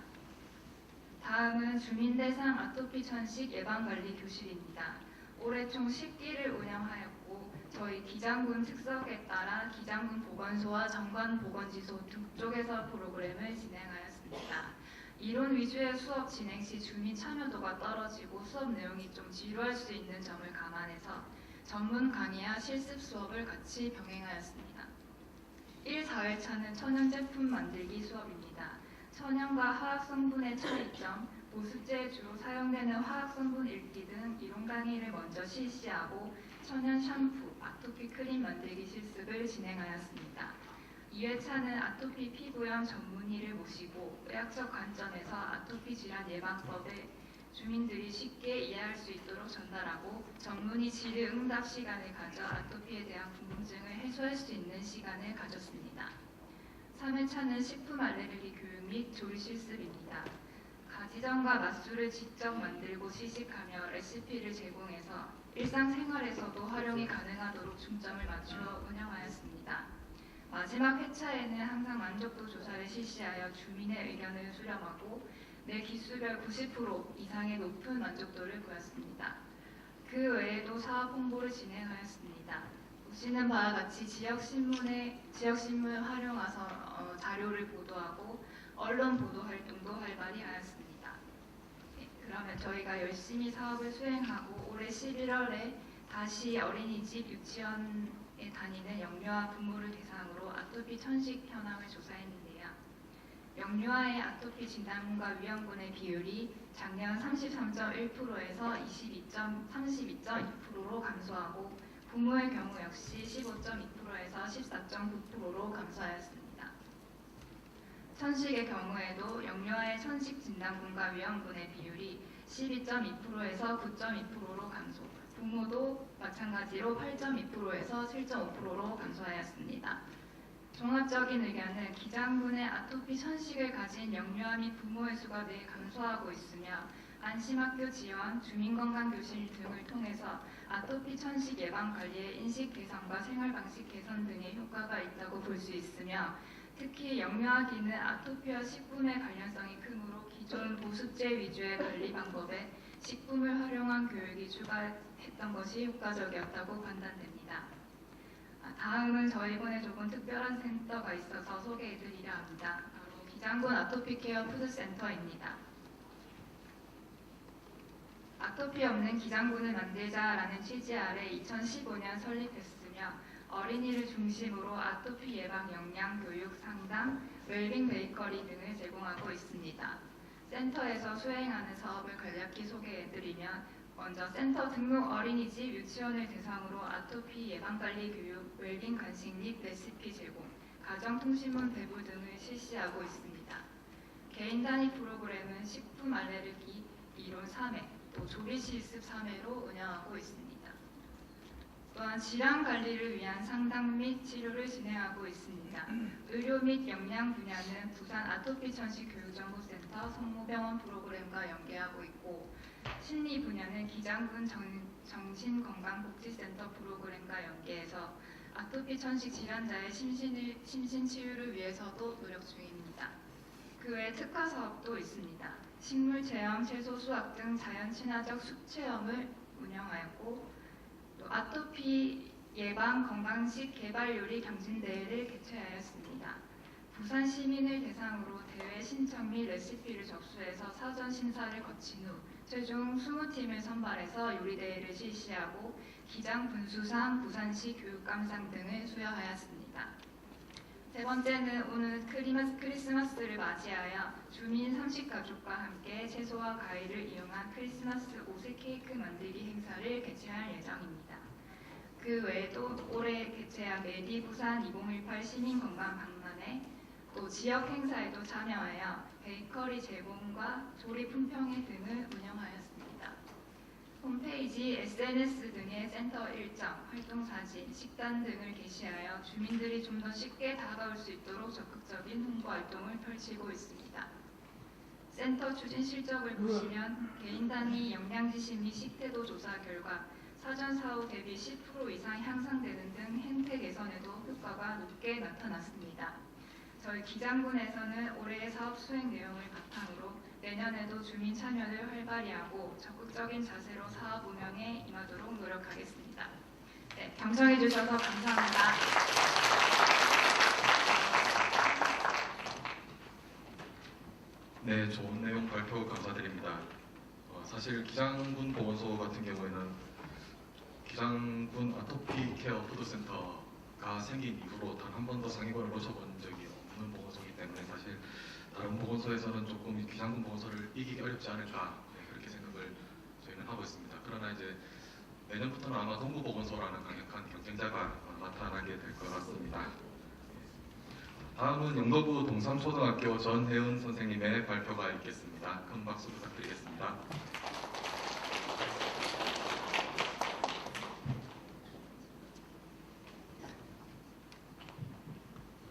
다음은 주민대상 아토피 천식 예방관리 교실입니다. 올해 총 10기를 운영하였고 저희 기장군 특석에 따라 기장군 보건소와 정관 보건지소 두 쪽에서 프로그램을 진행하였습니다. 이론 위주의 수업 진행 시 주민 참여도가 떨어지고 수업 내용이 좀 지루할 수 있는 점을 감안해서 전문 강의와 실습 수업을 같이 병행하였습니다. 1, 4일차는 천연 제품 만들기 수업입니다. 천연과 화학 성분의 차이점, 보습제에 주로 사용되는 화학 성분 읽기 등 이론 강의를 먼저 실시하고 천연 샴푸, 아토피 크림 만들기 실습을 진행하였습니다. 2회차는 아토피 피부염 전문의를 모시고 의학적 관점에서 아토피 질환 예방법을 주민들이 쉽게 이해할 수 있도록 전달하고 전문의 질의 응답 시간을 가져 아토피에 대한 궁금증을 해소할 수 있는 시간을 가졌습니다. 3회차는 식품 알레르기 교육 및 조리 실습입니다. 맛지점과 맛술을 직접 만들고 시식하며 레시피를 제공해서 일상생활에서도 활용이 가능하도록 중점을 맞추어 운영하였습니다. 마지막 회차에는 항상 만족도 조사를 실시하여 주민의 의견을 수렴하고 내 기수별 90% 이상의 높은 만족도를 보였습니다. 그 외에도 사업 홍보를 진행하였습니다. 보시는 바와 같이 지역신문 활용해서 자료를 보도하고 언론 보도 활동도 활발히 하였습니다. 네, 그러면 저희가 열심히 사업을 수행하고 올해 11월에 다시 어린이집, 유치원에 다니는 영유아 부모를 대상으로 아토피 천식 현황을 조사했는데요. 영유아의 아토피 진단군과 위험군의 비율이 작년 33.1%에서 32.2%로 감소하고 부모의 경우 역시 15.2%에서 14.9%로 감소하였습니다. 천식의 경우에도 영유아의 천식 진단군과 위험군의 비율이 12.2%에서 9.2%로 감소, 부모도 마찬가지로 8.2%에서 7.5%로 감소하였습니다. 종합적인 의견은 기장군의 아토피 천식을 가진 영유아 및 부모의 수가 늘 감소하고 있으며 안심학교 지원, 주민건강교실 등을 통해서 아토피 천식 예방 관리의 인식 개선과 생활방식 개선 등의 효과가 있다고 볼 수 있으며 특히 영유아기는 아토피와 식품의 관련성이 크므로 기존 보습제 위주의 관리 방법에 식품을 활용한 교육이 추가했던 것이 효과적이었다고 판단됩니다. 다음은 저희군에 조금 특별한 센터가 있어서 소개해드리려 합니다. 바로 기장군 아토피 케어 푸드센터입니다. 아토피 없는 기장군을 만들자라는 취지 아래 2015년 설립했으며 어린이를 중심으로 아토피 예방 역량 교육 상담, 웰빙 베이커리 등을 제공하고 있습니다. 센터에서 수행하는 사업을 간략히 소개해드리면 먼저 센터 등록 어린이집, 유치원을 대상으로 아토피 예방관리 교육, 웰빙 간식 및 레시피 제공, 가정통신문 배부 등을 실시하고 있습니다. 개인 단위 프로그램은 식품 알레르기 이론 3회, 또 조리 실습 3회로 운영하고 있습니다. 또한 질환 관리를 위한 상담 및 치료를 진행하고 있습니다. 의료 및 역량 분야는 부산 아토피 천식 교육정보센터 성모병원 프로그램과 연계하고 있고 심리 분야는 기장군 정신건강복지센터 프로그램과 연계해서 아토피 천식 질환자의 심신 치유를 위해서도 노력 중입니다. 그 외 특화 사업도 있습니다. 식물 체험, 채소 수확 등 자연 친화적 숲 체험을 운영하였고 또 아토피 예방 건강식 개발 요리 경진대회를 개최하였습니다. 부산 시민을 대상으로 대회 신청 및 레시피를 접수해서 사전 심사를 거친 후 최종 20팀을 선발해서 요리대회를 실시하고 기장 분수상, 부산시 교육감상 등을 수여하였습니다. 세 번째는 오늘 크리스마스를 맞이하여 주민 30가족과 함께 채소와 과일을 이용한 크리스마스 오색 케이크 만들기 행사를 개최할 예정입니다. 그 외에도 올해 개최한 메디 부산 2018 시민건강박람회 또 지역 행사에도 참여하여 베이커리 제공과 조리 품평회 등을 운영하였습니다. 홈페이지, SNS 등의 센터 일정, 활동사진, 식단 등을 게시하여 주민들이 좀 더 쉽게 다가올 수 있도록 적극적인 홍보 활동을 펼치고 있습니다. 센터 추진 실적을 보시면 개인 단위 영양지식 및 식태도 조사 결과 사전 사후 대비 10% 이상 향상되는 등 행태 개선에도 효과가 높게 나타났습니다. 저희 기장군에서는 올해의 사업 수행 내용을 바탕으로 내년에도 주민 참여를 활발히 하고 적극적인 자세로 사업 운영에 임하도록 노력하겠습니다. 네, 경청해 주셔서 감사합니다. 네, 좋은 내용 발표 감사드립니다. 사실 기장군 보건소 같은 경우에는 기장군 아토피 케어 푸드센터가 생긴 이후로 단 한 번도 상위권을 놓쳐본 적이 없는 보건소이기 때문에 사실 다른 보건소에서는 조금 기장군 보건소를 이기기 어렵지 않을까 그렇게 생각을 저희는 하고 있습니다. 그러나 이제 내년부터는 아마 동구보건소라는 강력한 경쟁자가 나타나게 될 것 같습니다. 다음은 영도구 동삼초등학교 전혜은 선생님의 발표가 있겠습니다. 큰 박수 부탁드리겠습니다.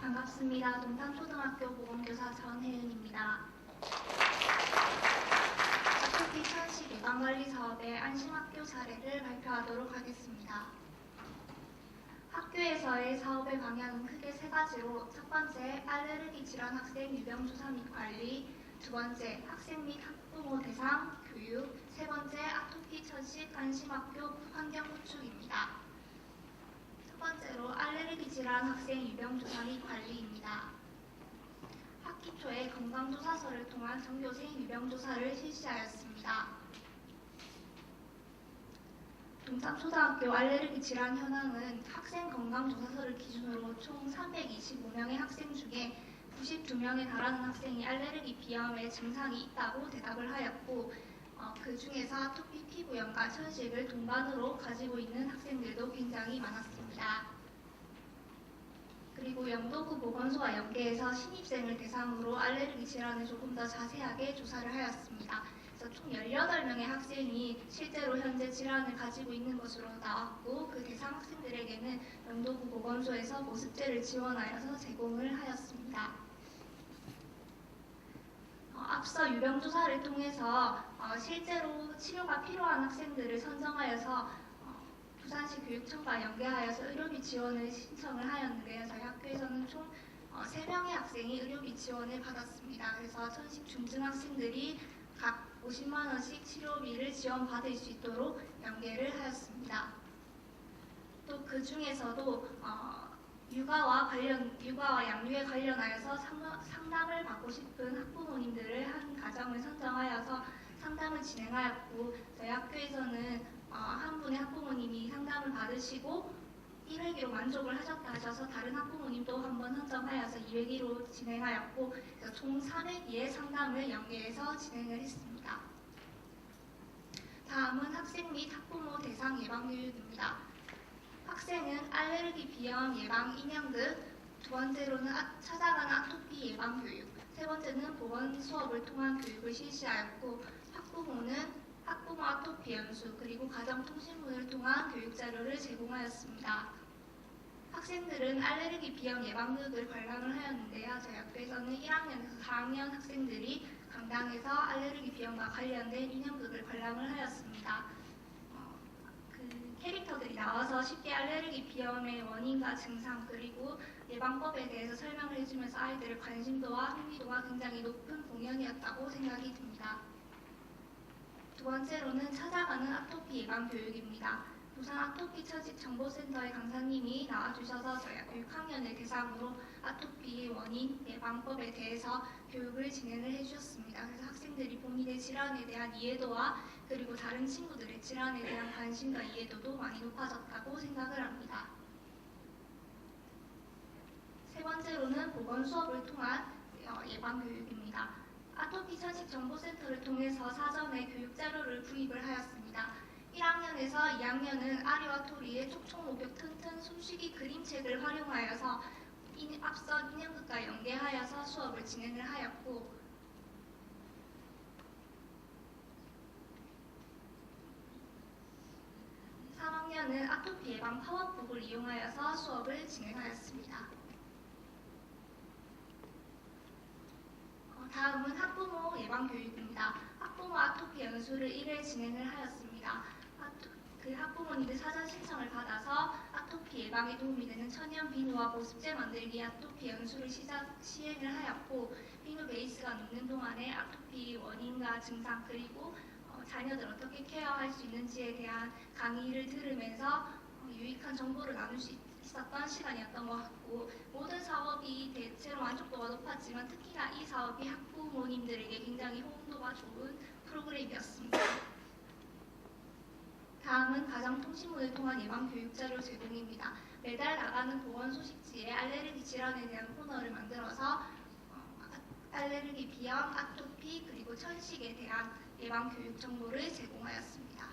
반갑습니다. 동탄초등학교 보건교사 전혜은입니다. 위생관리 사업의 안심학교 사례를 발표하도록 하겠습니다. 학교에서의 사업의 방향은 크게 세 가지로, 첫 번째, 알레르기 질환 학생 유병 조사 및 관리, 두 번째, 학생 및 학부모 대상 교육, 세 번째, 아토피 천식 안심학교 환경 구축입니다. 첫 번째로 알레르기 질환 학생 유병 조사 및 관리입니다. 학기 초에 건강조사서를 통한 전교생 유병조사를 실시하였습니다. 동탄초등학교 알레르기 질환 현황은 학생 건강조사서를 기준으로 총 325명의 학생 중에 92명에 달하는 학생이 알레르기 비염의 증상이 있다고 대답을 하였고, 그 중에서 아토피 피부염과 천식을 동반으로 가지고 있는 학생들도 굉장히 많았습니다. 그리고 영도구 보건소와 연계해서 신입생을 대상으로 알레르기 질환을 조금 더 자세하게 조사를 하였습니다. 그래서 총 18명의 학생이 실제로 현재 질환을 가지고 있는 것으로 나왔고, 그 대상 학생들에게는 영도구 보건소에서 보습제를 지원하여서 제공을 하였습니다. 앞서 유병조사를 통해서 실제로 치료가 필요한 학생들을 선정하여서 부산시 교육청과 연계하여서 의료비 지원을 신청을 하였는데요. 저희 학교에서는 총 3명의 학생이 의료비 지원을 받았습니다. 그래서 천식 중증 학생들이 각 50만 원씩 치료비를 지원받을 수 있도록 연계를 하였습니다. 또 그 중에서도 육아와 양육에 관련하여서 상담을 받고 싶은 학부모님들을 한 가정을 선정하여서 상담을 진행하였고, 저희 학교에서는 한 분의 학부모님이 상담을 받으시고 1회기로 만족을 하셨다 하셔서 다른 학부모님도 한번 선정하여서 2회기로 진행하였고, 그래서 총 3회기의 상담을 연계해서 진행을 했습니다. 다음은 학생 및 학부모 대상 예방교육입니다. 학생은 알레르기 비염 예방 인형극, 두 번째로는 찾아가는 아토피 예방 교육, 세 번째는 보건 수업을 통한 교육을 실시하였고, 학부모는 학부모 아토피 연수 그리고 가정통신문을 통한 교육 자료를 제공하였습니다. 학생들은 알레르기 비염 예방극을 관람을 하였는데요. 저희 학교에서는 1학년에서 4학년 학생들이 강당에서 알레르기 비염과 관련된 인형극을 관람을 하였습니다. 캐릭터들이 나와서 쉽게 알레르기 비염의 원인과 증상 그리고 예방법에 대해서 설명을 해주면서 아이들의 관심도와 흥미도가 굉장히 높은 공연이었다고 생각이 듭니다. 두 번째로는 찾아가는 아토피 예방 교육입니다. 부산 아토피 천식 정보센터의 강사님이 나와주셔서 저희 학교 6학년을 대상으로 아토피 원인 예방법에 대해서 교육을 진행을 해주셨습니다. 그래서 학생들이 본인의 질환에 대한 이해도와 그리고 다른 친구들의 질환에 대한 관심과 이해도도 많이 높아졌다고 생각을 합니다. 세 번째로는 보건 수업을 통한 예방 교육입니다. 아토피 천식 정보센터를 통해서 사전에 교육 자료를 구입을 하였습니다. 1학년에서 2학년은 아리와 토리의 촉촉 목욕 튼튼 숨쉬기 그림책을 활용하여서 앞서 인형극과 연계하여서 수업을 진행을 하였고, 3학년은 아토피 예방 파워북을 이용하여서 수업을 진행하였습니다. 다음은 학부모 예방 교육입니다. 학부모 아토피 연수를 1회 진행을 하였습니다. 그 학부모님들 사전 신청을 받아서 아토피 예방에 도움이 되는 천연 비누와 보습제 만들기 아토피 연수를 시행을 하였고, 비누 베이스가 녹는 동안에 아토피 원인과 증상 그리고 자녀들 어떻게 케어할 수 있는지에 대한 강의를 들으면서 유익한 정보를 나눌 수 있었던 시간이었던 것 같고, 모든 사업이 대체로 만족도가 높았지만 특히나 이 사업이 학부모님들에게 굉장히 호응도가 좋은 프로그램이었습니다. 다음은 가정통신문을 통한 예방교육자료 제공입니다. 매달 나가는 보건 소식지에 알레르기 질환에 대한 코너를 만들어서 알레르기 비염, 아토피, 그리고 천식에 대한 예방교육 정보를 제공하였습니다.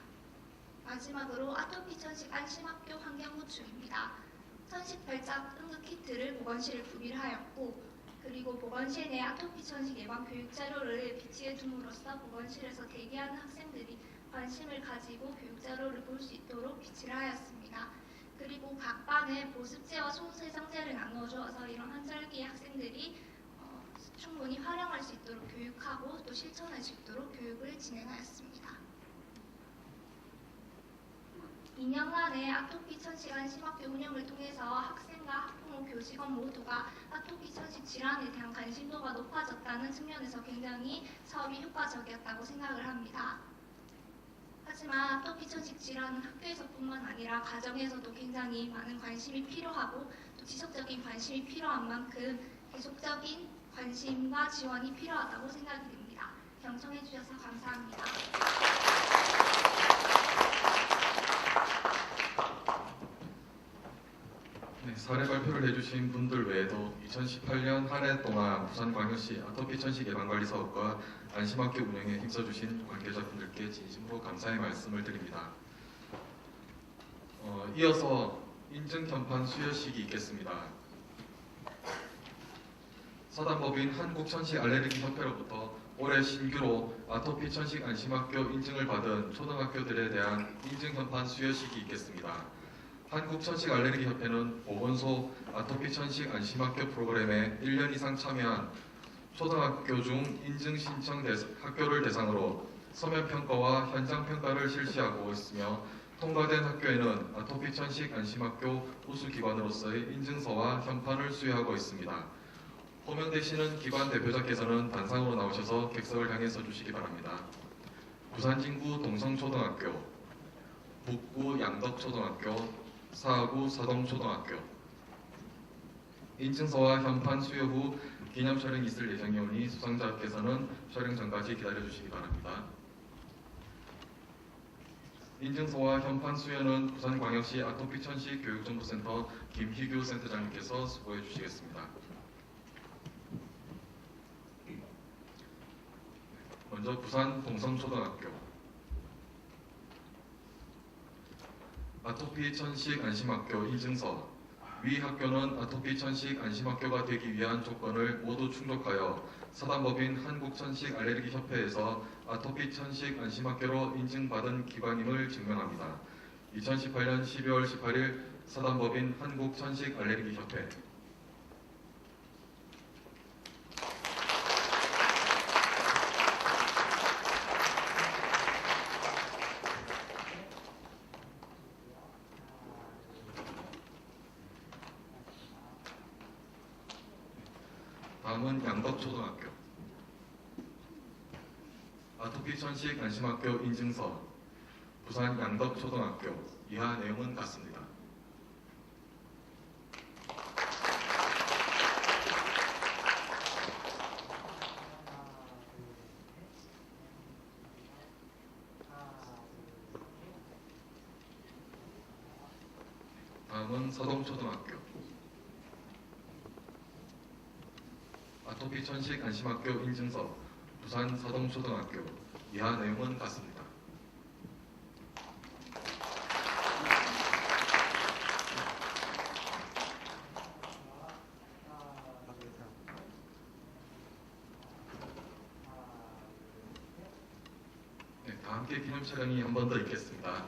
마지막으로 아토피 천식 안심학교 환경구축입니다. 천식 발작 응급키트를 보건실에 구비를 하였고, 그리고 보건실 내 아토피 천식 예방교육 자료를 비치해 둠으로써 보건실에서 대기하는 학생들이 관심을 가지고 교육 자료를 볼 수 있도록 비치를 하였습니다. 그리고 각 반에 보습제와 손세정제를 나누어 주어서 이런 환절기에 학생들이 충분히 활용할 수 있도록 교육하고 또 실천할 수 있도록 교육을 진행하였습니다. 2년간의 아토피 천식 안심학교 운영을 통해서 학생과 학부모, 교직원 모두가 아토피 천식 질환에 대한 관심도가 높아졌다는 측면에서 굉장히 사업이 효과적이었다고 생각을 합니다. 하지만 아토피 천식 질환은 학교에서뿐만 아니라 가정에서도 굉장히 많은 관심이 필요하고 또 지속적인 관심이 필요한 만큼 계속적인 관심과 지원이 필요하다고 생각이 됩니다. 경청해 주셔서 감사합니다. 네, 사례 발표를 해주신 분들 외에도 2018년 한 해 동안 부산광역시 아토피 천식 예방관리 사업과 안심학교 운영에 힘써주신 관계자분들께 진심으로 감사의 말씀을 드립니다. 이어서 인증견판 수여식이 있겠습니다. 사단법인 한국천식알레르기협회로부터 올해 신규로 아토피 천식 안심학교 인증을 받은 초등학교들에 대한 인증견판 수여식이 있겠습니다. 한국천식알레르기협회는 보건소 아토피 천식 안심학교 프로그램에 1년 이상 참여한 초등학교 중 인증 신청 학교를 대상으로 서면평가와 현장평가를 실시하고 있으며 통과된 학교에는 아토피 천식 안심학교 우수기관으로서의 인증서와 현판을 수여하고 있습니다. 호명되시는 기관 대표자께서는 단상으로 나오셔서 객석을 향해 서주시기 바랍니다. 부산진구 동성초등학교, 북구 양덕초등학교, 사구 사동초등학교. 인증서와 현판 수여 후 기념 촬영이 있을 예정이오니 수상자께서는 촬영 전까지 기다려주시기 바랍니다. 인증서와 현판 수여는 부산광역시 아토피 천식 교육정보센터 김희규 센터장님께서 수고해 주시겠습니다. 먼저 부산 동성초등학교 아토피 천식 안심학교 인증서. 위 학교는 아토피 천식 안심학교가 되기 위한 조건을 모두 충족하여 사단법인 한국천식알레르기협회에서 아토피 천식 안심학교로 인증받은 기관임을 증명합니다. 2018년 12월 18일 사단법인 한국천식알레르기협회. 다음은 양덕초등학교 아토피 천식 안심학교 인증서. 부산 양덕초등학교. 이하 내용은 같습니다. 다음은 서동초등학교 아토피 천식 안심학교 인증서. 부산 서동초등학교. 이하 내용은 같습니다. 네, 다 함께 기념 촬영이 한 번 더 있겠습니다.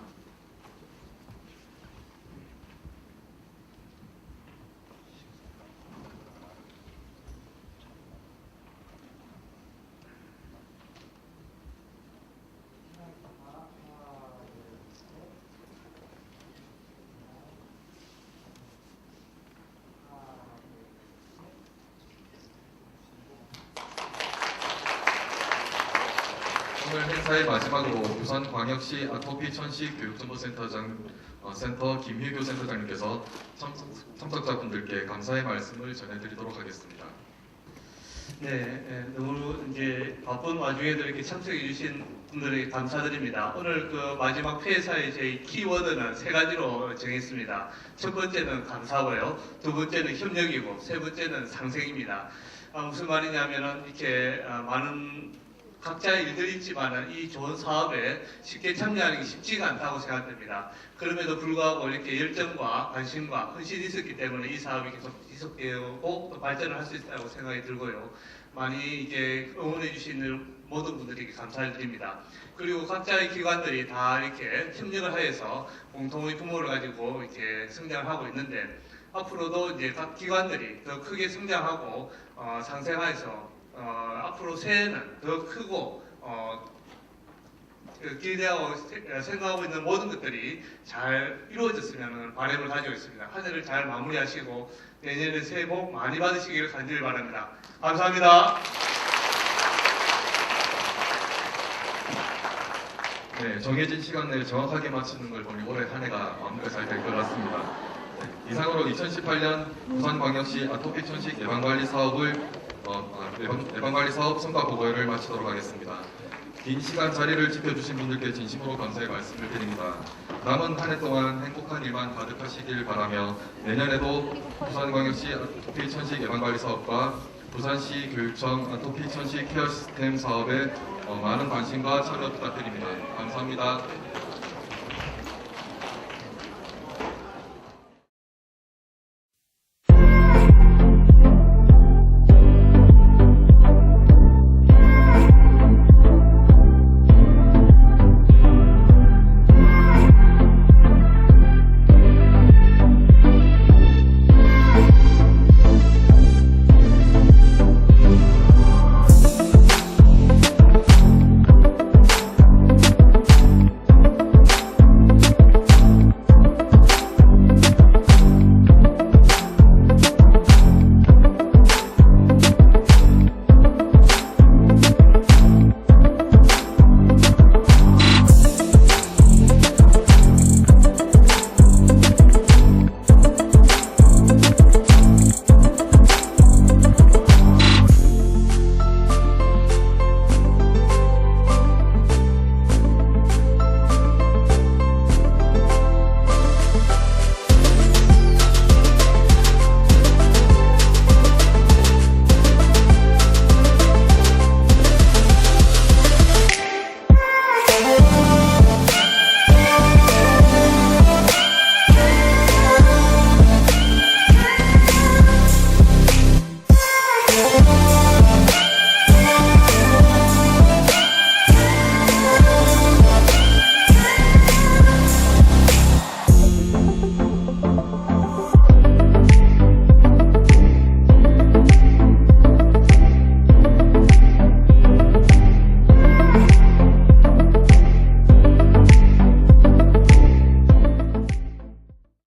오늘 행사의 마지막으로 부산광역시 아토피 천식 교육정보센터 김희규 센터장님께서 참석자분들께 감사의 말씀을 전해드리도록 하겠습니다. 네, 너무 이제 바쁜 와중에도 이렇게 참석해 주신 분들에게 감사드립니다. 오늘 그 마지막 회사의 저희 키워드는 세 가지로 정했습니다. 첫 번째는 감사고요, 두 번째는 협력이고, 세 번째는 상생입니다. 무슨 말이냐면은 이렇게 많은 각자의 일들이 있지만은 이 좋은 사업에 쉽게 참여하는 게 쉽지가 않다고 생각됩니다. 그럼에도 불구하고 이렇게 열정과 관심과 헌신이 있었기 때문에 이 사업이 계속 지속되고 또 발전을 할 수 있다고 생각이 들고요. 많이 이제 응원해 주시는 모든 분들에게 감사를 드립니다. 그리고 각자의 기관들이 다 이렇게 협력을 하여서 공통의 부모를 가지고 이렇게 성장하고 있는데, 앞으로도 이제 각 기관들이 더 크게 성장하고 상생하여서 앞으로 새해는 더 크고 기대하고 생각하고 있는 모든 것들이 잘 이루어졌으면 바람을 가지고 있습니다. 한 해를 잘 마무리하시고 내년에 새해 복 많이 받으시기를 간절히 바랍니다. 감사합니다. 네, 정해진 시간 내에 정확하게 마치는 걸 보니 올해 한 해가 마무리가 잘 될 것 같습니다. 네, 이상으로 2018년 부산광역시 아토피 천식 예방관리 사업을 예방관리 사업 성과 보고회를 마치도록 하겠습니다. 긴 시간 자리를 지켜주신 분들께 진심으로 감사의 말씀을 드립니다. 남은 한 해 동안 행복한 일만 가득하시길 바라며 내년에도 부산광역시 아토피 천식 예방관리 사업과 부산시 교육청 아토피 천식 케어 시스템 사업에 많은 관심과 참여 부탁드립니다. 감사합니다.